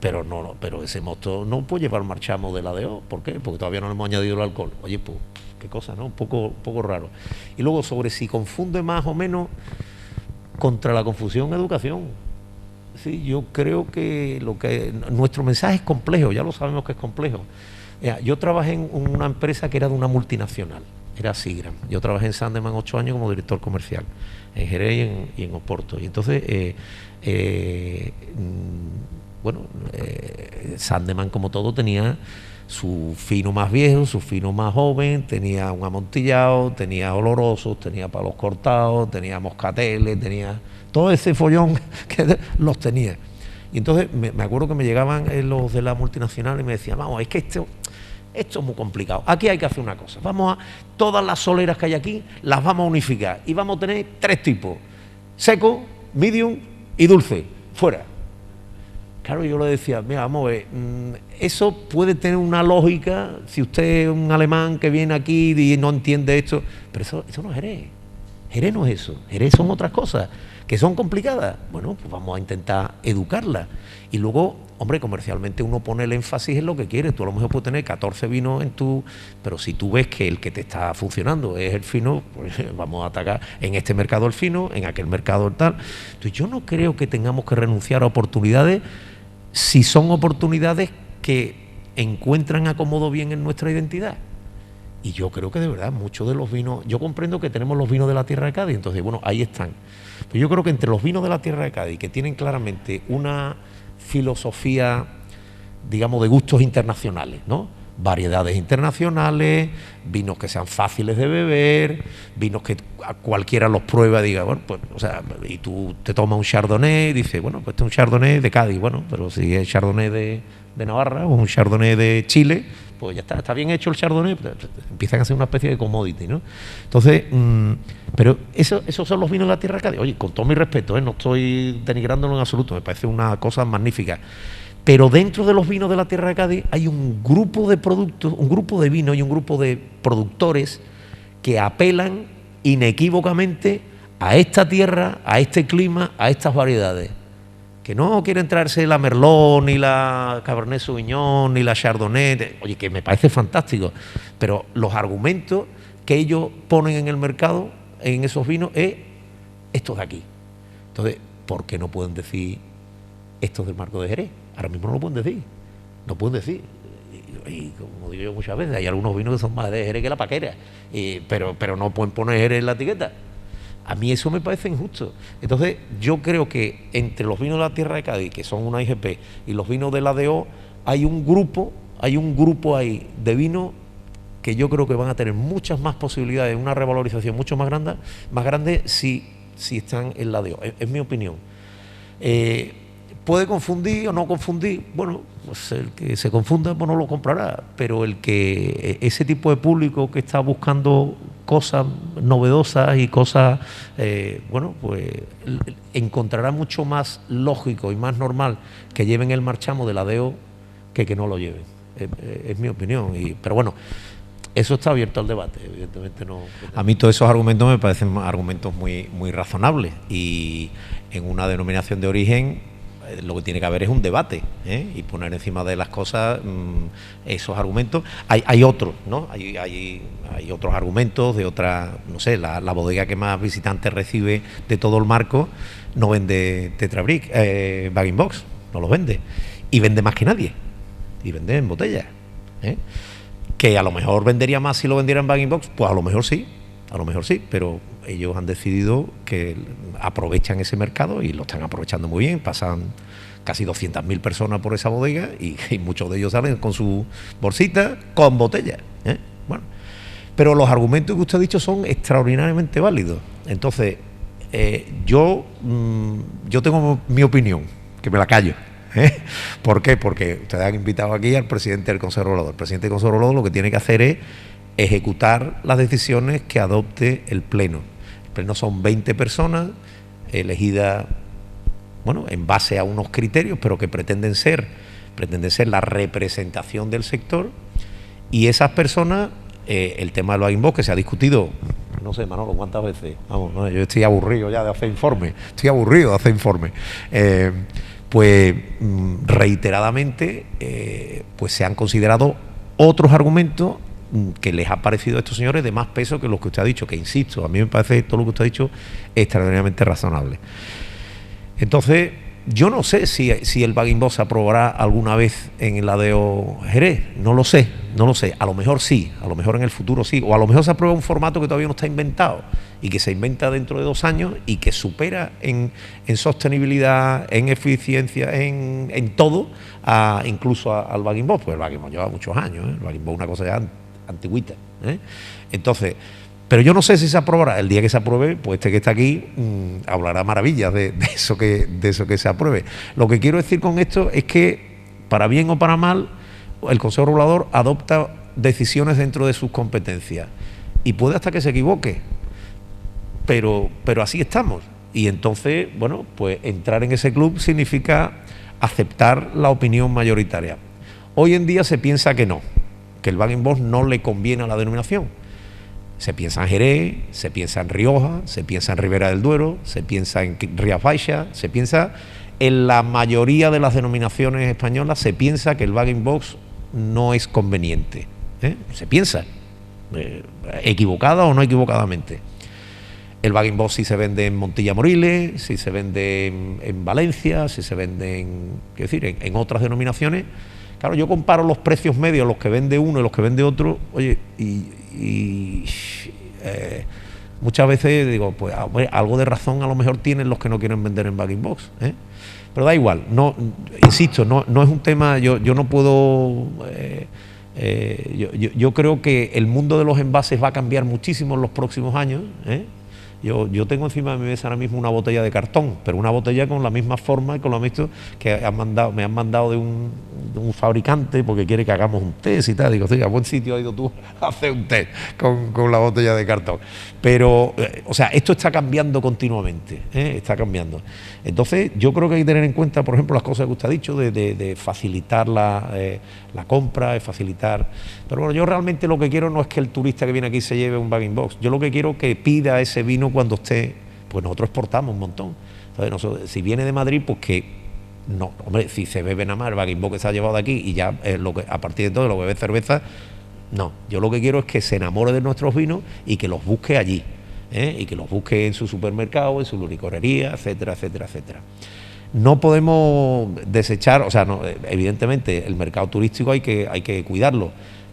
Pero ese mosto no puede llevar marchamo de la DO. ¿Por qué? Porque todavía no le hemos añadido el alcohol. Oye, pues, qué cosa, ¿no? Un poco raro. Y luego, sobre si confunde más o menos, contra la confusión, educación. Sí, yo creo que nuestro mensaje es complejo, ya lo sabemos que es complejo. Yo trabajé en una empresa que era de una multinacional, era Sigram. Yo trabajé en Sandeman 8 años como director comercial, en Jerez y en Oporto. Y entonces, Sandeman, como todo, tenía su fino más viejo, su fino más joven, tenía un amontillado, tenía olorosos, tenía palos cortados, tenía moscateles, tenía todo ese follón que los tenía. Y entonces me acuerdo que me llegaban los de la multinacional y me decían, vamos, es que esto es muy complicado, aquí hay que hacer una cosa, todas las soleras que hay aquí las vamos a unificar y vamos a tener 3 tipos, seco, medium y dulce, fuera. Claro, yo le decía, mira, vamos a ver, eso puede tener una lógica si usted es un alemán que viene aquí y no entiende esto, pero eso no es Jerez. Jerez no es eso, Jerez son otras cosas que son complicadas. Bueno, pues vamos a intentar educarlas. Y luego, hombre, comercialmente uno pone el énfasis en lo que quiere. Tú a lo mejor puedes tener 14 vinos en tu... Pero si tú ves que el que te está funcionando es el fino, pues vamos a atacar en este mercado el fino, en aquel mercado el tal. Entonces yo no creo que tengamos que renunciar a oportunidades si son oportunidades que encuentran acomodo bien en nuestra identidad. Y yo creo que de verdad muchos de los vinos, yo comprendo que tenemos los vinos de la tierra de Cádiz, entonces bueno, ahí están. Pero yo creo que entre los vinos de la tierra de Cádiz, que tienen claramente una filosofía, digamos, de gustos internacionales, ¿no? Variedades internacionales, vinos que sean fáciles de beber, vinos que cualquiera los prueba y diga, bueno, pues, o sea, y tú te tomas un Chardonnay y dices, bueno, pues este es un Chardonnay de Cádiz, bueno, pero si es Chardonnay de Navarra o un Chardonnay de Chile, pues ya está bien hecho el Chardonnay, empiezan a ser una especie de commodity, ¿no? Entonces, pero esos son los vinos de la tierra de Cádiz. Oye, con todo mi respeto, no estoy denigrándolo en absoluto, me parece una cosa magnífica. Pero dentro de los vinos de la tierra de Cádiz hay un grupo de productos, un grupo de vinos y un grupo de productores que apelan inequívocamente a esta tierra, a este clima, a estas variedades. Que no quieren traerse la Merlot, ni la Cabernet Sauvignon, ni la Chardonnay, oye, que me parece fantástico, pero los argumentos que ellos ponen en el mercado, en esos vinos, es estos de aquí. Entonces, ¿por qué no pueden decir estos del Marco de Jerez? Ahora mismo no lo pueden decir, no pueden decir. Y como digo yo muchas veces, hay algunos vinos que son más de Jerez que la paquera, pero no pueden poner Jerez en la etiqueta. A mí eso me parece injusto. Entonces, yo creo que entre los vinos de la tierra de Cádiz, que son una IGP, y los vinos de la DO, hay un grupo ahí de vinos que yo creo que van a tener muchas más posibilidades, una revalorización mucho más grande si están en la DO. Es mi opinión. ¿Puede confundir o no confundir? Bueno, pues el que se confunda pues no lo comprará, pero ese tipo de público que está buscando cosas novedosas y cosas, pues encontrará mucho más lógico y más normal que lleven el marchamo de la DO que no lo lleven. Es mi opinión. Pero bueno, eso está abierto al debate, evidentemente no. A mí todos esos argumentos me parecen argumentos muy, muy razonables, y en una denominación de origen lo que tiene que haber es un debate, y poner encima de las cosas esos argumentos. Hay otros, ¿no? Hay otros argumentos de otra, no sé, la bodega que más visitantes recibe de todo el marco no vende Tetrabric, Bag-in-Box, no los vende, y vende más que nadie, y vende en botellas, que a lo mejor vendería más si lo vendiera en Bag-in-Box, pues a lo mejor sí, pero ellos han decidido que aprovechan ese mercado y lo están aprovechando muy bien. Pasan casi 200.000 personas por esa bodega y muchos de ellos salen con su bolsita con botellas, Bueno, pero los argumentos que usted ha dicho son extraordinariamente válidos. Entonces, yo tengo mi opinión, que me la callo. ¿Por qué? Porque ustedes han invitado aquí al presidente del Consejo Regulador. El presidente del Consejo Regulador lo que tiene que hacer es ejecutar las decisiones que adopte el Pleno. El Pleno son 20 personas elegidas, bueno, en base a unos criterios, pero que pretenden ser la representación del sector, y esas personas, el tema de los Bag-in-Box, que se ha discutido, no sé, Manolo, ¿cuántas veces? Vamos, no, yo estoy aburrido ya de hacer informes, pues reiteradamente pues se han considerado otros argumentos que les ha parecido a estos señores de más peso que los que usted ha dicho, que insisto, a mí me parece todo lo que usted ha dicho extraordinariamente razonable. Entonces, yo no sé si el Bag-in-Box se aprobará alguna vez en el ADO Jerez, no lo sé, a lo mejor sí, a lo mejor en el futuro sí, o a lo mejor se aprueba un formato que todavía no está inventado y que se inventa dentro de 2 años y que supera en sostenibilidad, en eficiencia, en todo, incluso al Bag-in-Box, pues el Bag-in-Box lleva muchos años, el Bag-in-Box es una cosa ya antigüita, entonces... Pero yo no sé si se aprobará. El día que se apruebe, pues este que está aquí hablará maravillas de eso que se apruebe. Lo que quiero decir con esto es que, para bien o para mal, el Consejo Regulador adopta decisiones dentro de sus competencias y puede hasta que se equivoque, pero así estamos. Y entonces, bueno, pues entrar en ese club significa aceptar la opinión mayoritaria. Hoy en día se piensa que no, que el Bag-in-Box no le conviene a la denominación. Se piensa en Jerez, se piensa en Rioja, se piensa en Ribera del Duero, se piensa en Rías Baixas, se piensa en la mayoría de las denominaciones españolas, se piensa que el Bag-in-Box no es conveniente. Se piensa, equivocada o no equivocadamente. El Bag-in-Box sí se vende en Montilla Moriles, sí se vende en Valencia, sí se vende en otras denominaciones. Claro, yo comparo los precios medios, los que vende uno y los que vende otro, oye, y muchas veces digo, pues algo de razón a lo mejor tienen los que no quieren vender en Bag-in-Box, pero da igual, no, insisto, no es un tema, yo no puedo, yo creo que el mundo de los envases va a cambiar muchísimo en los próximos años, Yo tengo encima de mi mesa ahora mismo una botella de cartón, pero una botella con la misma forma y con lo mismo que me han mandado de un fabricante porque quiere que hagamos un test y tal. Digo, sí, a buen sitio has ido tú a hacer un test con la botella de cartón. Pero, o sea, esto está cambiando continuamente, está cambiando. Entonces, yo creo que hay que tener en cuenta, por ejemplo, las cosas que usted ha dicho, de facilitar la compra, de facilitar... Pero bueno, yo realmente lo que quiero no es que el turista que viene aquí se lleve un Bag-in-Box. Yo lo que quiero es que pida ese vino cuando esté... Pues nosotros exportamos un montón. Entonces, si viene de Madrid, pues que... No, hombre, si se bebe nada más el Bag-in-Box que se ha llevado de aquí y ya a partir de todo lo que bebe cerveza... No, yo lo que quiero es que se enamore de nuestros vinos y que los busque allí, y que los busque en su supermercado, en su licorería, etcétera, etcétera, etcétera. No podemos desechar, o sea, no, evidentemente el mercado turístico hay que cuidarlo,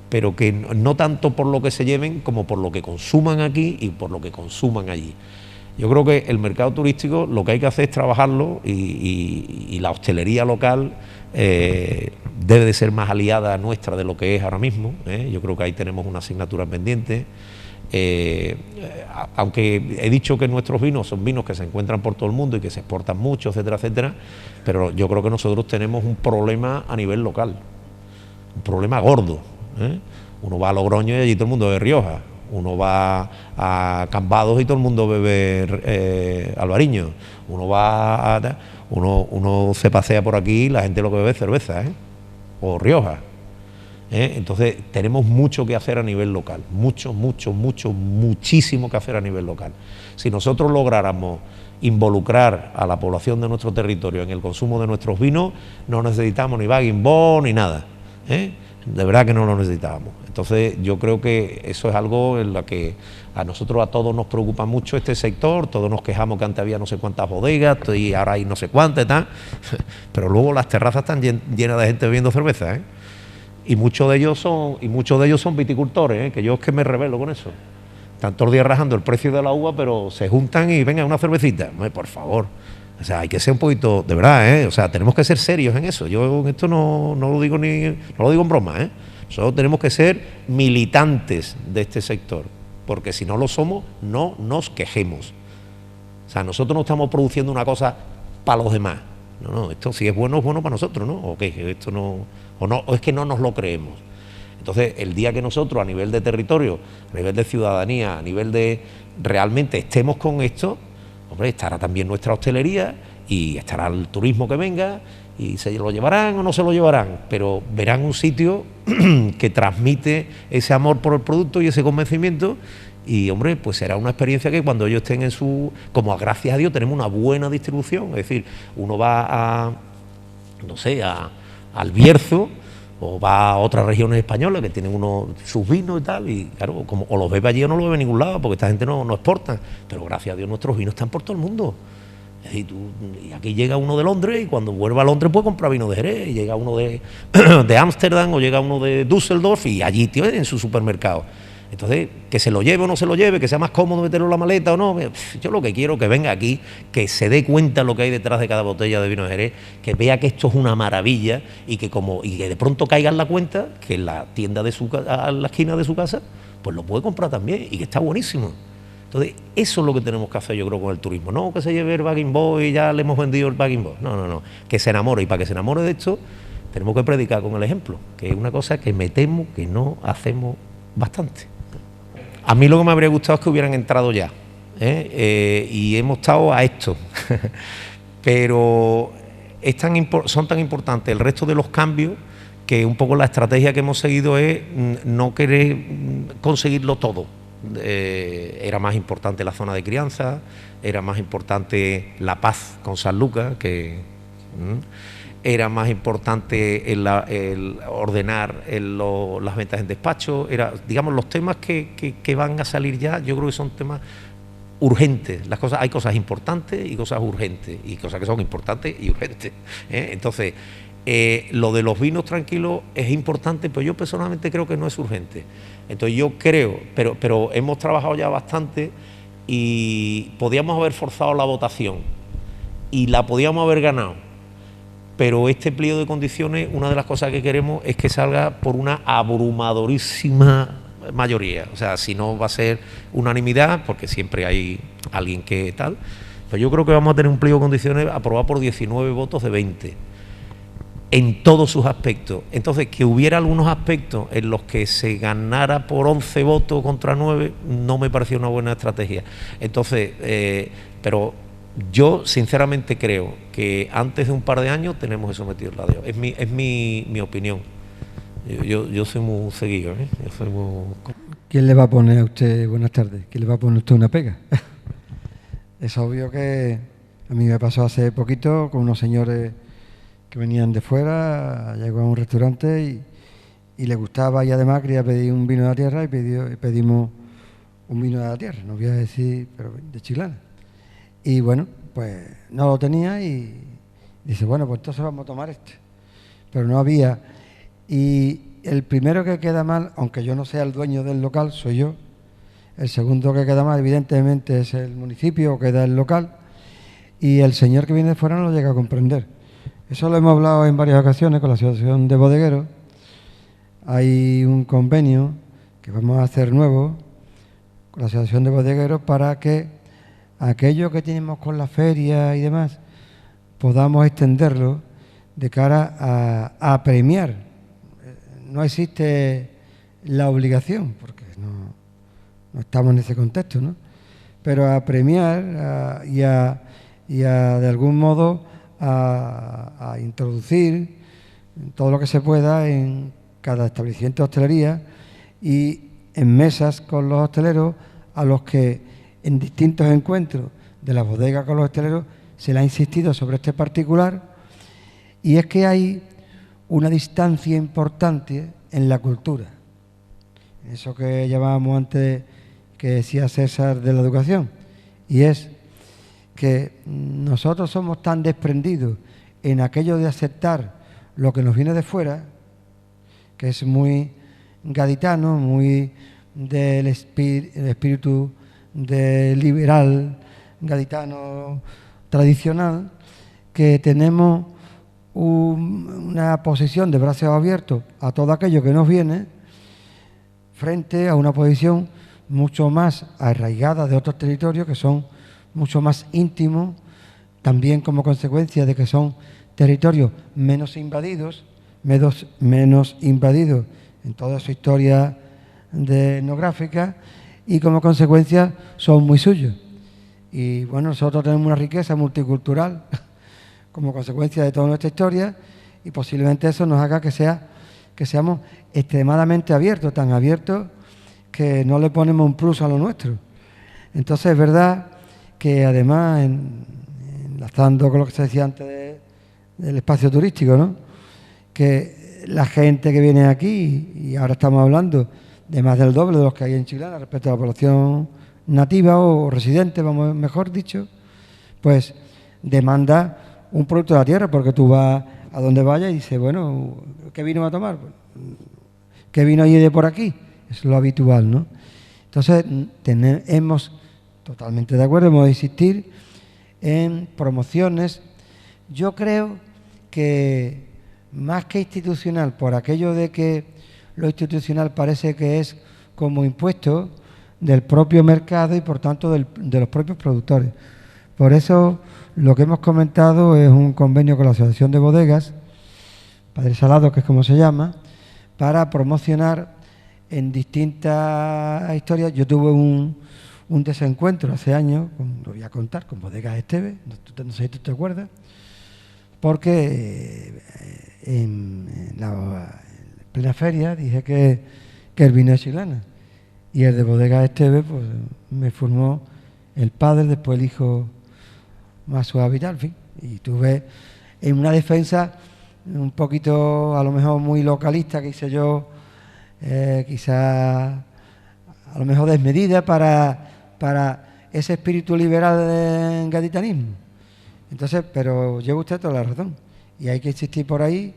pero que no tanto por lo que se lleven como por lo que consuman aquí y por lo que consuman allí. Yo creo que el mercado turístico lo que hay que hacer es trabajarlo y la hostelería local debe de ser más aliada nuestra de lo que es ahora mismo. Yo creo que ahí tenemos una asignatura pendiente. Aunque he dicho que nuestros vinos son vinos que se encuentran por todo el mundo y que se exportan mucho, etcétera, etcétera, pero yo creo que nosotros tenemos un problema a nivel local, un problema gordo. Uno va a Logroño y allí todo el mundo bebe Rioja, uno va a Cambados y todo el mundo bebe Albariño, uno se pasea por aquí y la gente lo que bebe es cerveza, o Rioja. Entonces tenemos mucho que hacer a nivel local, muchísimo que hacer a nivel local. Si nosotros lográramos involucrar a la población de nuestro territorio en el consumo de nuestros vinos, no necesitamos ni Bag-in-Box ni nada, de verdad que no lo necesitábamos. Entonces yo creo que eso es algo en lo que a nosotros, a todos nos preocupa mucho este sector. Todos nos quejamos que antes había no sé cuántas bodegas y ahora hay no sé cuántas y tal, pero luego las terrazas están llenas de gente bebiendo cerveza, y muchos de ellos son viticultores, que yo es que me rebelo con eso. Están todos los días rajando el precio de la uva, pero se juntan y venga una cervecita. Por favor, o sea, hay que ser un poquito, de verdad, o sea, tenemos que ser serios en eso. Yo en esto no lo digo en broma, Nosotros tenemos que ser militantes de este sector, porque si no lo somos, no nos quejemos. O sea, nosotros no estamos produciendo una cosa para los demás. No, esto si es bueno para nosotros, ¿no? O que esto no, o es que no nos lo creemos. Entonces, el día que nosotros, a nivel de territorio, a nivel de ciudadanía, a nivel de realmente estemos con esto, hombre, estará también nuestra hostelería y estará el turismo que venga, y se lo llevarán o no se lo llevarán, pero verán un sitio que transmite ese amor por el producto y ese convencimiento. Y, hombre, pues será una experiencia que cuando ellos estén como gracias a Dios tenemos una buena distribución, es decir, uno va al Bierzo o va a otras regiones españolas que tienen sus vinos y tal, y claro, o los bebe allí o no los bebe en ningún lado, porque esta gente no exporta, pero gracias a Dios nuestros vinos están por todo el mundo. Es decir, y aquí llega uno de Londres y cuando vuelva a Londres puede comprar vino de Jerez, y llega uno de Ámsterdam o llega uno de Düsseldorf y allí tiene en su supermercado. Entonces, que se lo lleve o no se lo lleve, que sea más cómodo meterlo en la maleta o no, yo lo que quiero es que venga aquí, que se dé cuenta lo que hay detrás de cada botella de vino de Jerez, que vea que esto es una maravilla y que de pronto caiga en la cuenta que en la tienda a la esquina de su casa, pues lo puede comprar también y que está buenísimo. Entonces, eso es lo que tenemos que hacer, yo creo, con el turismo. No que se lleve el Bagging Boy y ya le hemos vendido el Bagging Boy. No. Que se enamore. Y para que se enamore de esto, tenemos que predicar con el ejemplo, que es una cosa que me temo que no hacemos bastante. A mí lo que me habría gustado es que hubieran entrado ya. Y hemos estado a esto. Pero son tan importantes el resto de los cambios que un poco la estrategia que hemos seguido es no querer conseguirlo todo. Era más importante la zona de crianza, era más importante la paz con San Lucas, era más importante el ordenar las ventas en despacho, digamos, los temas que van a salir ya, yo creo que son temas urgentes. Hay cosas importantes y cosas urgentes, y cosas que son importantes y urgentes, Entonces, lo de los vinos tranquilos es importante, pero yo personalmente creo que no es urgente. Entonces yo creo, pero hemos trabajado ya bastante y podíamos haber forzado la votación y la podíamos haber ganado, pero este pliego de condiciones, una de las cosas que queremos es que salga por una abrumadorísima mayoría. O sea, si no va a ser unanimidad, porque siempre hay alguien que tal, pues yo creo que vamos a tener un pliego de condiciones aprobado por 19 votos de 20. En todos sus aspectos. Entonces, que hubiera algunos aspectos en los que se ganara por 11 votos contra 9 no me parecía una buena estrategia. Entonces, pero yo sinceramente creo que antes de un par de años tenemos eso metido en la dedo. Es mi opinión. Yo soy muy seguido, Yo soy muy... ¿Quién le va a poner a usted, buenas tardes, quién le va a poner a usted una pega? Es obvio que a mí me pasó hace poquito con unos señores que venían de fuera, llegó a un restaurante y le gustaba, y además quería pedir un vino de la tierra y pedimos un vino de la tierra, no voy a decir, pero de Chiclana. Y bueno, pues no lo tenía y dice, bueno, pues entonces vamos a tomar este. Pero no había. Y el primero que queda mal, aunque yo no sea el dueño del local, soy yo. El segundo que queda mal, evidentemente, es el municipio, que da el local. Y el señor que viene de fuera no lo llega a comprender. Eso lo hemos hablado en varias ocasiones con la Asociación de Bodegueros. Hay un convenio que vamos a hacer nuevo con la Asociación de Bodegueros para que aquello que tenemos con la feria y demás podamos extenderlo de cara a premiar. No existe la obligación, porque no estamos en ese contexto, ¿no? Pero a premiar y a de algún modo a introducir todo lo que se pueda en cada establecimiento de hostelería y en mesas con los hosteleros a los que en distintos encuentros de las bodegas con los hosteleros se le ha insistido sobre este particular, y es que hay una distancia importante en la cultura. Eso que llamábamos antes, que decía César, de la educación, y es que nosotros somos tan desprendidos en aquello de aceptar lo que nos viene de fuera, que es muy gaditano, muy del espíritu de liberal gaditano tradicional, que tenemos una posición de brazos abiertos a todo aquello que nos viene, frente a una posición mucho más arraigada de otros territorios que son mucho más íntimos, también como consecuencia de que son territorios menos invadidos en toda su historia etnográfica, y como consecuencia son muy suyos. Y bueno, nosotros tenemos una riqueza multicultural como consecuencia de toda nuestra historia, y posiblemente eso nos haga que seamos extremadamente abiertos, tan abiertos que no le ponemos un plus a lo nuestro. Entonces es verdad que además, enlazando con lo que se decía antes del espacio turístico, ¿no?, que la gente que viene aquí, y ahora estamos hablando de más del doble de los que hay en Chiclana respecto a la población nativa o residente, mejor dicho, pues demanda un producto de la tierra, porque tú vas a donde vayas y dices, bueno, ¿qué vino va a tomar? ¿Qué vino hay de por aquí? Es lo habitual, ¿no? Entonces, hemos, totalmente de acuerdo, hemos de insistir en promociones. Yo creo que más que institucional, por aquello de que lo institucional parece que es como impuesto del propio mercado y por tanto de los propios productores. Por eso lo que hemos comentado es un convenio con la Asociación de Bodegas, Padre Salado, que es como se llama, para promocionar en distintas historias. Yo tuve un desencuentro hace años, lo voy a contar, con Bodegas Esteve, no sé si tú te acuerdas, porque en la plena feria dije que el vino es Chiclana, y el de Bodegas Esteve pues me formó el padre, después el hijo más suave y tal, en fin, y tuve en una defensa un poquito a lo mejor muy localista que hice yo, quizá a lo mejor desmedida para ese espíritu liberal del gaditanismo. Entonces, pero lleva usted toda la razón y hay que insistir por ahí,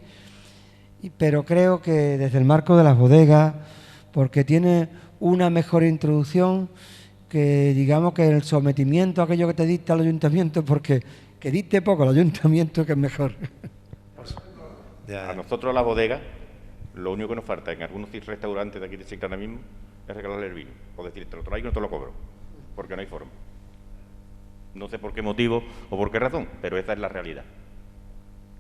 pero creo que desde el marco de las bodegas, porque tiene una mejor introducción que, digamos, que el sometimiento a aquello que te dicta el ayuntamiento, porque que dicte poco el ayuntamiento, que es mejor. A nosotros las bodegas, lo único que nos falta en algunos restaurantes de aquí de Chiclana mismo es regalarle el vino, o decir, te lo traigo y no te lo cobro, porque no hay forma. No sé por qué motivo o por qué razón, pero esa es la realidad.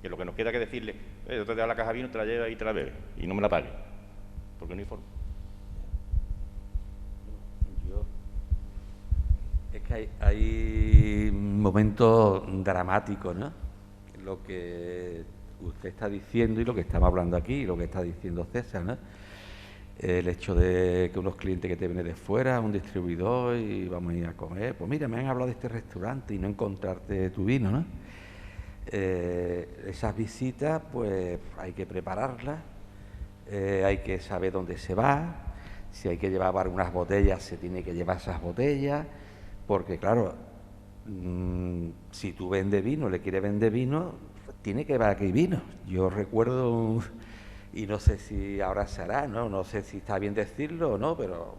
Que lo que nos queda que decirle, yo te doy la caja de vino, te la llevas y te la bebes, y no me la pagues, porque no hay forma. Es que hay momentos dramáticos, ¿no? Lo que usted está diciendo y lo que estamos hablando aquí, y lo que está diciendo César, ¿no? El hecho de que unos clientes que te vienen de fuera, un distribuidor, y vamos a ir a comer, pues mira, me han hablado de este restaurante y no encontrarte tu vino, ¿no? Esas visitas, pues hay que prepararlas, hay que saber dónde se va, si hay que llevar algunas botellas, se tiene que llevar esas botellas, porque claro, si tú vendes vino, le quieres vender vino, tiene que llevar aquí vino. Yo recuerdo, y no sé si ahora se hará, no sé si está bien decirlo o no, pero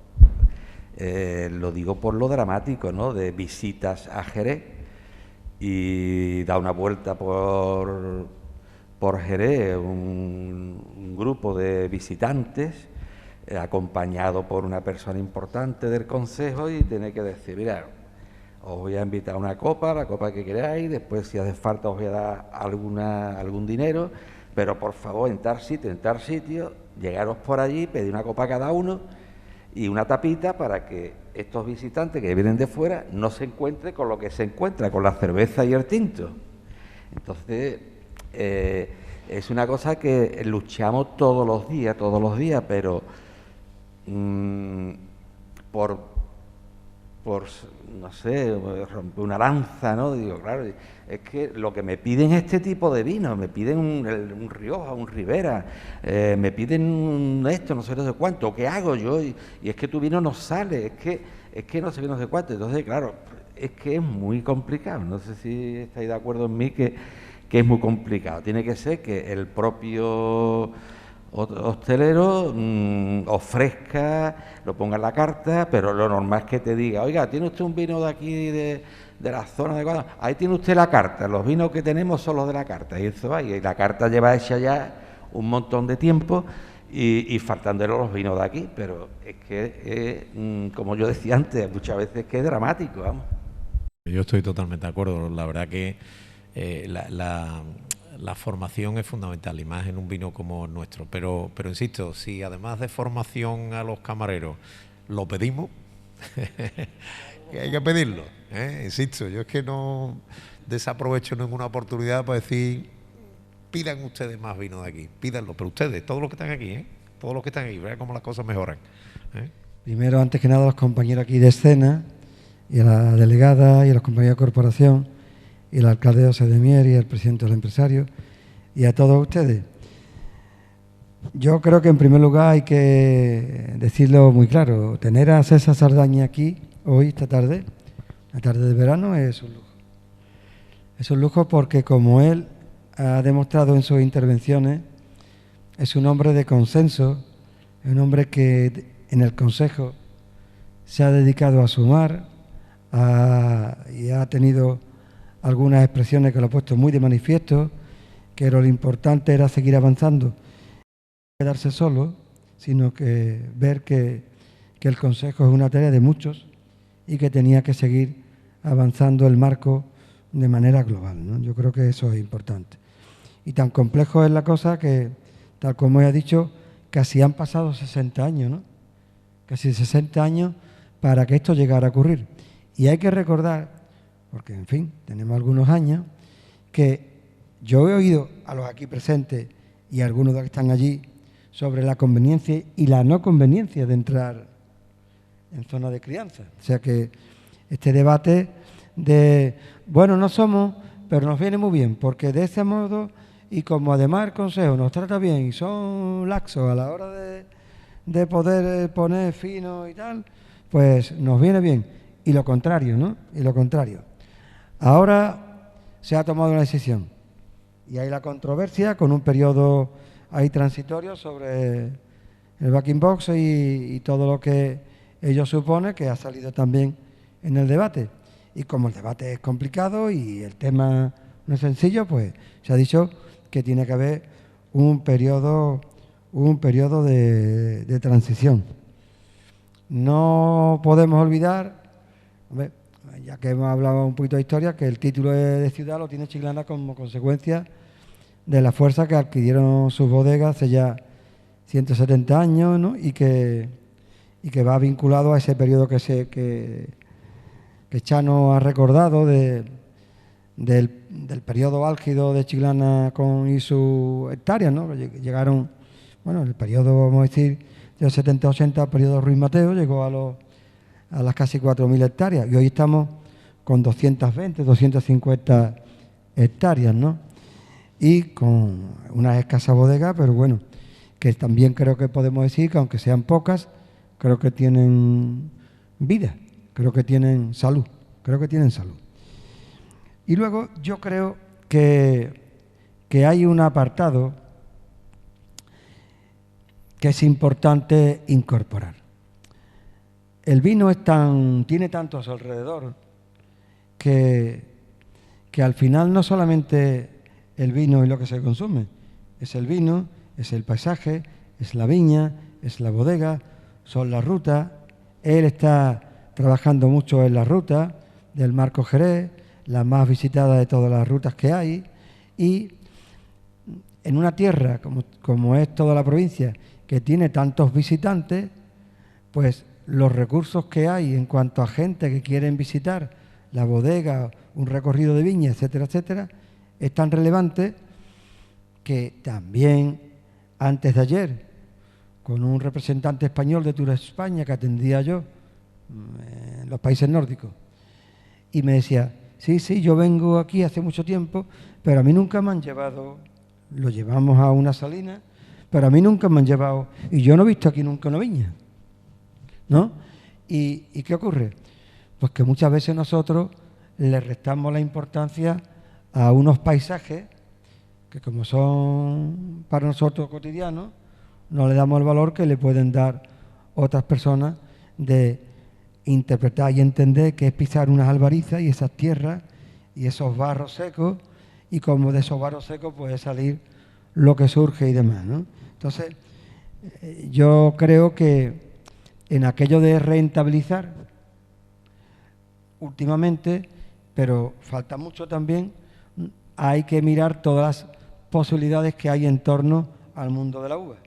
lo digo por lo dramático, ¿no? De visitas a Jerez y da una vuelta por Jerez un grupo de visitantes acompañado por una persona importante del Consejo y tiene que decir, mira, os voy a invitar a una copa, la copa que queráis, después si hace falta os voy a dar algún dinero, pero por favor en tal sitio, llegaros por allí, pedir una copa a cada uno y una tapita para que estos visitantes que vienen de fuera no se encuentren con lo que se encuentra, con la cerveza y el tinto. Entonces, es una cosa que luchamos todos los días, pero por no sé, romper una lanza, ¿no? Digo, claro, es que lo que me piden es este tipo de vino, me piden un Rioja, un Ribera, me piden esto, no sé cuánto, ¿qué hago yo? Y es que tu vino no sale, es que no sé qué, no sé cuánto. Entonces, claro, es que es muy complicado, no sé si estáis de acuerdo en mí que es muy complicado. Tiene que ser que el propio hostelero ofrezca, lo ponga en la carta, pero lo normal es que te diga, oiga, ¿tiene usted un vino de aquí, de la zona de Guadalajara? Ahí tiene usted la carta, los vinos que tenemos son los de la carta, y eso va, y la carta lleva hecha ya un montón de tiempo y faltándole los vinos de aquí, pero es que, como yo decía antes, muchas veces que es dramático, vamos. Yo estoy totalmente de acuerdo, la verdad que la formación es fundamental, y más en un vino como el nuestro. Pero insisto, si además de formación a los camareros lo pedimos, que hay que pedirlo, insisto, yo es que no desaprovecho ninguna oportunidad para decir, pidan ustedes más vino de aquí, pídanlo, pero ustedes, todos los que están aquí, todos los que están aquí, vean cómo las cosas mejoran. Primero, antes que nada, a los compañeros aquí de escena, y a la delegada, y a los compañeros de corporación, y el alcalde José de Mier y el presidente de los empresarios, y a todos ustedes. Yo creo que en primer lugar hay que decirlo muy claro, tener a César Sardaña aquí hoy, esta tarde, la tarde de verano, es un lujo. Es un lujo porque, como él ha demostrado en sus intervenciones, es un hombre de consenso, es un hombre que en el Consejo se ha dedicado a sumar y ha tenido algunas expresiones que lo ha puesto muy de manifiesto, que lo importante era seguir avanzando, no quedarse solo, sino que ver que el Consejo es una tarea de muchos y que tenía que seguir avanzando el marco de manera global, ¿no? Yo creo que eso es importante. Y tan complejo es la cosa que, tal como he dicho, casi han pasado 60 años, ¿no? Casi 60 años para que esto llegara a ocurrir. Y hay que recordar, porque en fin, tenemos algunos años, que yo he oído a los aquí presentes y a algunos de los que están allí sobre la conveniencia y la no conveniencia de entrar en zona de crianza. O sea que este debate de, bueno, no somos, pero nos viene muy bien, porque de ese modo, y como además el Consejo nos trata bien y son laxos a la hora de poder poner fino y tal, pues nos viene bien. Y lo contrario, ¿no? Y lo contrario. Ahora se ha tomado una decisión y hay la controversia con un periodo ahí transitorio sobre el backing box y todo lo que ello supone, que ha salido también en el debate. Y como el debate es complicado y el tema no es sencillo, pues se ha dicho que tiene que haber un periodo de transición. No podemos olvidar, hombre, ya que hemos hablado un poquito de historia, que el título de ciudad lo tiene Chiclana como consecuencia de la fuerza que adquirieron sus bodegas hace ya 170 años, ¿no? y que va vinculado a ese periodo que Chano ha recordado del periodo álgido de Chiclana y sus hectáreas, ¿no? Llegaron, bueno, el periodo, vamos a decir, de los 70-80, periodo Ruiz Mateo, llegó a las casi 4.000 hectáreas y hoy estamos con 220, 250 hectáreas, ¿no? Y con unas escasas bodegas, pero bueno, que también creo que podemos decir que aunque sean pocas, creo que tienen vida, creo que tienen salud, Y luego yo creo que hay un apartado que es importante incorporar. El vino tiene tanto a su alrededor que al final no solamente el vino es lo que se consume, es el vino, es el paisaje, es la viña, es la bodega, son las rutas. Él está trabajando mucho en la ruta del Marco Jerez, la más visitada de todas las rutas que hay, y en una tierra como es toda la provincia, que tiene tantos visitantes, pues los recursos que hay en cuanto a gente que quieren visitar la bodega, un recorrido de viña, etcétera, etcétera, es tan relevante que también antes de ayer, con un representante español de Tour España que atendía yo en los países nórdicos, y me decía, sí, yo vengo aquí hace mucho tiempo, pero a mí nunca me han llevado, lo llevamos a una salina, pero a mí nunca me han llevado, y yo no he visto aquí nunca una viña, ¿no? ¿Y qué ocurre? Pues que muchas veces nosotros le restamos la importancia a unos paisajes que, como son para nosotros cotidianos, no le damos el valor que le pueden dar otras personas de interpretar y entender que es pisar unas albarizas y esas tierras y esos barros secos, y como de esos barros secos puede salir lo que surge y demás, ¿no? Entonces, yo creo que en aquello de rentabilizar últimamente, pero falta mucho también, hay que mirar todas las posibilidades que hay en torno al mundo de la uva.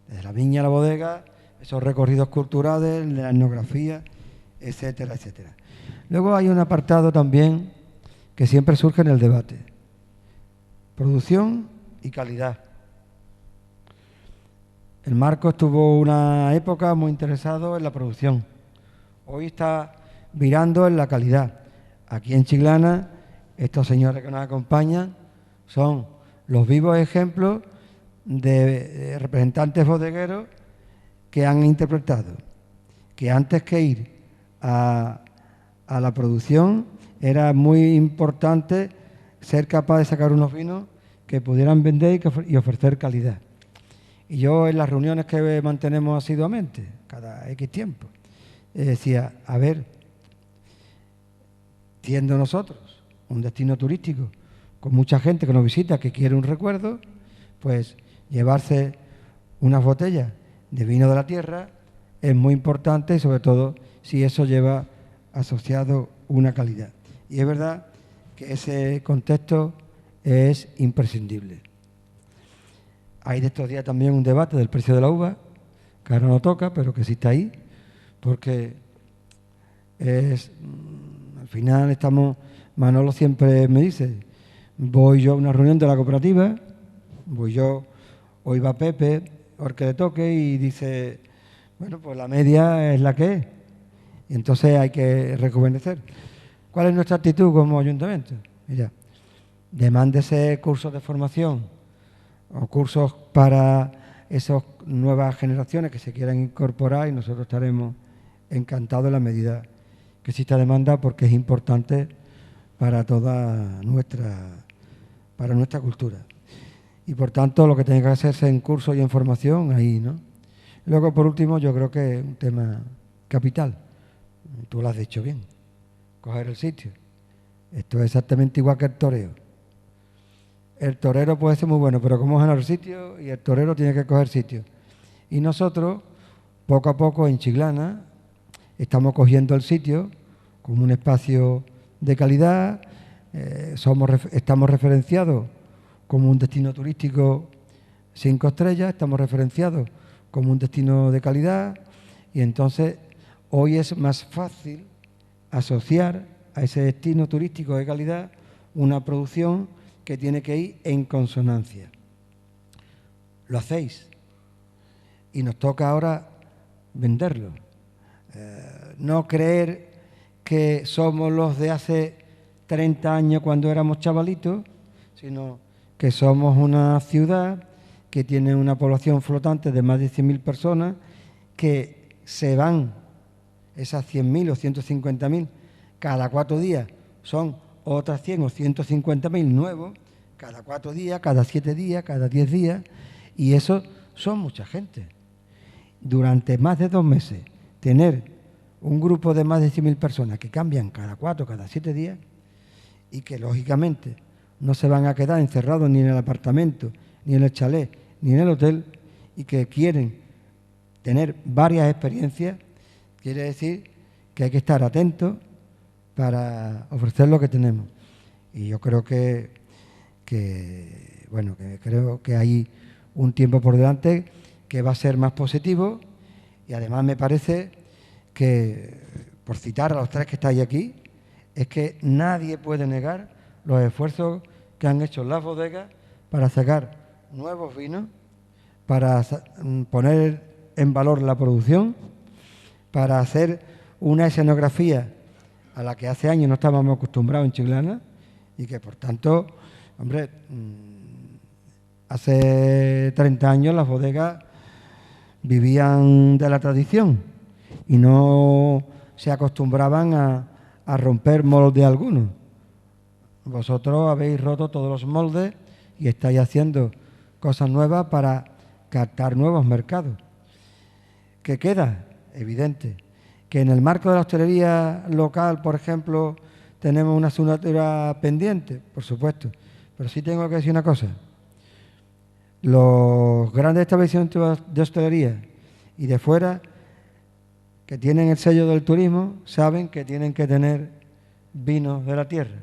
Desde la viña a la bodega, esos recorridos culturales, la etnografía, etcétera, etcétera. Luego hay un apartado también que siempre surge en el debate: producción y calidad. El Marco estuvo una época muy interesado en la producción. Hoy está virando en la calidad. Aquí en Chiclana, estos señores que nos acompañan son los vivos ejemplos de representantes bodegueros que han interpretado que antes que ir a la producción era muy importante ser capaz de sacar unos vinos que pudieran vender y ofrecer calidad. Y yo en las reuniones que mantenemos asiduamente, cada X tiempo, decía, a ver, siendo nosotros un destino turístico con mucha gente que nos visita, que quiere un recuerdo, pues llevarse unas botellas de vino de la tierra es muy importante y sobre todo si eso lleva asociado una calidad. Y es verdad que ese contexto es imprescindible. Hay de estos días también un debate del precio de la uva, que ahora no toca, pero que sí está ahí, porque al final estamos, Manolo siempre me dice, voy yo a una reunión de la cooperativa, hoy va Pepe, porque le toque, y dice, bueno, pues la media es la que es, y entonces hay que rejuvenecer. ¿Cuál es nuestra actitud como ayuntamiento? Mira, demándese cursos de formación o cursos para esas nuevas generaciones que se quieran incorporar y nosotros estaremos encantados en la medida que exista demanda, porque es importante para toda nuestra cultura. Y por tanto lo que tiene que hacerse en cursos y en formación, ahí, ¿no? Luego, por último, yo creo que es un tema capital. Tú lo has dicho bien, coger el sitio. Esto es exactamente igual que el toreo. El torero puede ser muy bueno, pero ¿cómo ganar el sitio? Y el torero tiene que coger sitio. Y nosotros, poco a poco, en Chiclana, estamos cogiendo el sitio como un espacio de calidad, estamos referenciados como un destino turístico 5 estrellas, estamos referenciados como un destino de calidad, y entonces hoy es más fácil asociar a ese destino turístico de calidad una producción que tiene que ir en consonancia. Lo hacéis y nos toca ahora venderlo. No creer que somos los de hace 30 años cuando éramos chavalitos, sino que somos una ciudad que tiene una población flotante de más de 100.000 personas, que se van, esas 100.000 o 150.000, cada 4 días son otras 100 o 150.000 nuevos, cada 4 días, cada 7 días, cada 10 días, y eso son mucha gente. Durante más de 2 meses, tener un grupo de más de 100.000 personas que cambian cada 4, cada 7 días, y que lógicamente no se van a quedar encerrados ni en el apartamento, ni en el chalet, ni en el hotel, y que quieren tener varias experiencias, quiere decir que hay que estar atentos para ofrecer lo que tenemos. Y yo creo que creo que hay un tiempo por delante que va a ser más positivo, y además me parece que, por citar a los 3 que estáis aquí, es que nadie puede negar los esfuerzos que han hecho las bodegas para sacar nuevos vinos, para poner en valor la producción, para hacer una escenografía a la que hace años no estábamos acostumbrados en Chiclana, y que por tanto, hombre, hace 30 años las bodegas vivían de la tradición y no se acostumbraban a romper moldes algunos. Vosotros habéis roto todos los moldes y estáis haciendo cosas nuevas para captar nuevos mercados. ¿Qué queda? Evidente. Que en el marco de la hostelería local, por ejemplo, tenemos una asignatura pendiente, por supuesto. Pero sí tengo que decir una cosa. Los grandes establecimientos de hostelería y de fuera que tienen el sello del turismo saben que tienen que tener vinos de la tierra.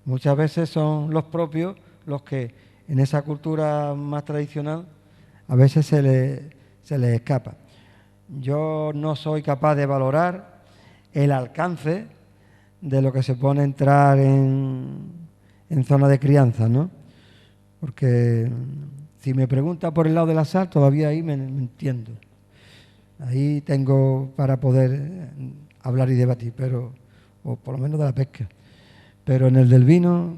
Muchas veces son los propios los que en esa cultura más tradicional a veces se les escapa. Yo no soy capaz de valorar el alcance de lo que se pone a entrar en zona de crianza, ¿no? Porque si me pregunta por el lado de la sal, todavía ahí me entiendo. Ahí tengo para poder hablar y debatir, o por lo menos de la pesca. Pero en el del vino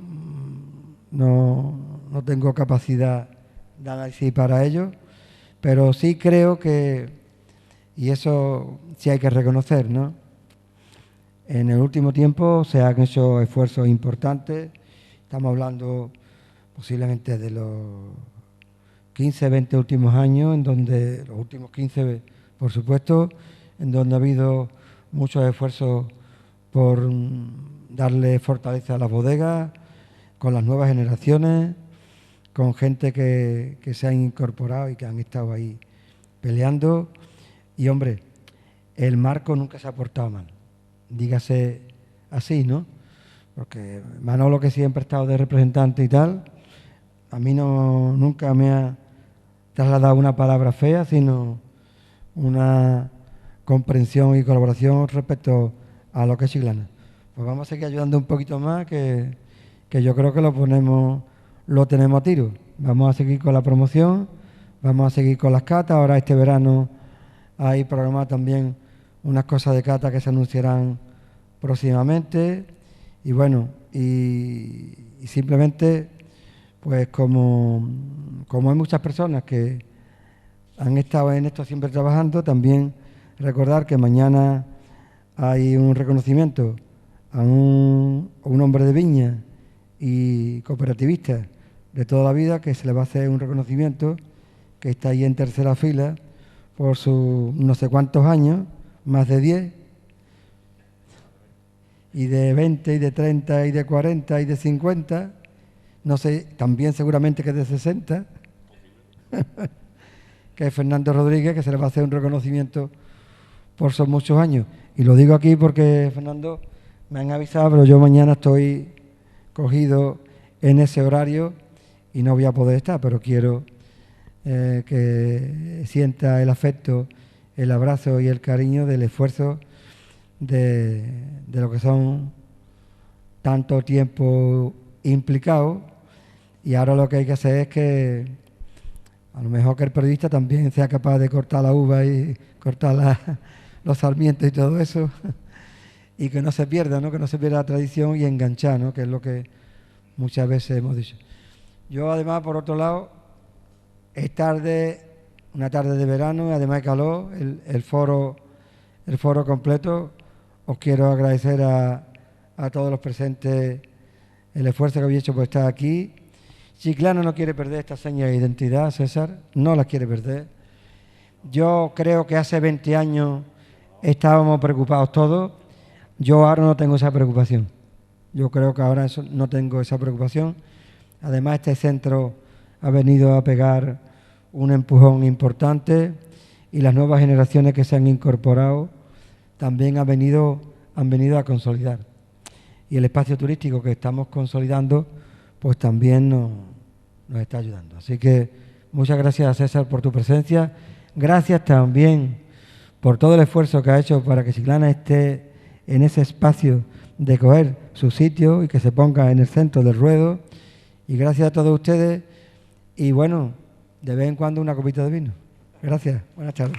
no tengo capacidad de análisis para ello, pero sí creo que, y eso sí hay que reconocer, ¿no? En el último tiempo se han hecho esfuerzos importantes, Estamos hablando posiblemente de los 15, 20 últimos años, en donde los últimos 15, por supuesto, en donde ha habido muchos esfuerzos por darle fortaleza a las bodegas, con las nuevas generaciones, con gente que se han incorporado y que han estado ahí peleando. Y, hombre, el marco nunca se ha portado mal, dígase así, ¿no? Porque Manolo, que siempre ha estado de representante y tal, a mí nunca me ha trasladado una palabra fea, sino una comprensión y colaboración respecto a lo que es Chiclana. Pues vamos a seguir ayudando un poquito más, que yo creo que lo tenemos a tiro. Vamos a seguir con la promoción, vamos a seguir con las catas. Ahora este verano hay programadas también unas cosas de cata que se anunciarán próximamente. Y bueno, y simplemente, pues como hay muchas personas que han estado en esto siempre trabajando, también recordar que mañana hay un reconocimiento a un hombre de viña y cooperativista de toda la vida, que se le va a hacer un reconocimiento, que está ahí en tercera fila por sus no sé cuántos años, más de 10, y de 20, y de 30, y de 40, y de 50, no sé, también seguramente que de 60, que es Fernando Rodríguez, que se le va a hacer un reconocimiento por sus muchos años. Y lo digo aquí porque, Fernando, me han avisado, pero yo mañana estoy cogido en ese horario y no voy a poder estar, pero quiero que sienta el afecto, el abrazo y el cariño del esfuerzo de lo que son tanto tiempo implicados. Y ahora lo que hay que hacer es que a lo mejor que el periodista también sea capaz de cortar la uva y cortar los sarmientos y todo eso, y que no se pierda, ¿no? Que no se pierda la tradición y enganchar, ¿no? Que es lo que muchas veces hemos dicho. Yo además, por otro lado, es una tarde de verano, además de calor, el foro completo. Os quiero agradecer a todos los presentes el esfuerzo que habéis hecho por estar aquí. Chiclana no quiere perder esta seña de identidad, César, no la quiere perder. Yo creo que hace 20 años estábamos preocupados todos. Yo ahora no tengo esa preocupación. Yo creo que ahora no tengo esa preocupación. Además, este centro ha venido a pegar un empujón importante y las nuevas generaciones que se han incorporado también han venido a consolidar. Y el espacio turístico que estamos consolidando, pues también nos está ayudando. Así que muchas gracias, César, por tu presencia. Gracias también por todo el esfuerzo que ha hecho para que Chiclana esté en ese espacio de coger su sitio y que se ponga en el centro del ruedo. Y gracias a todos ustedes. Y bueno, de vez en cuando una copita de vino. Gracias. Buenas tardes.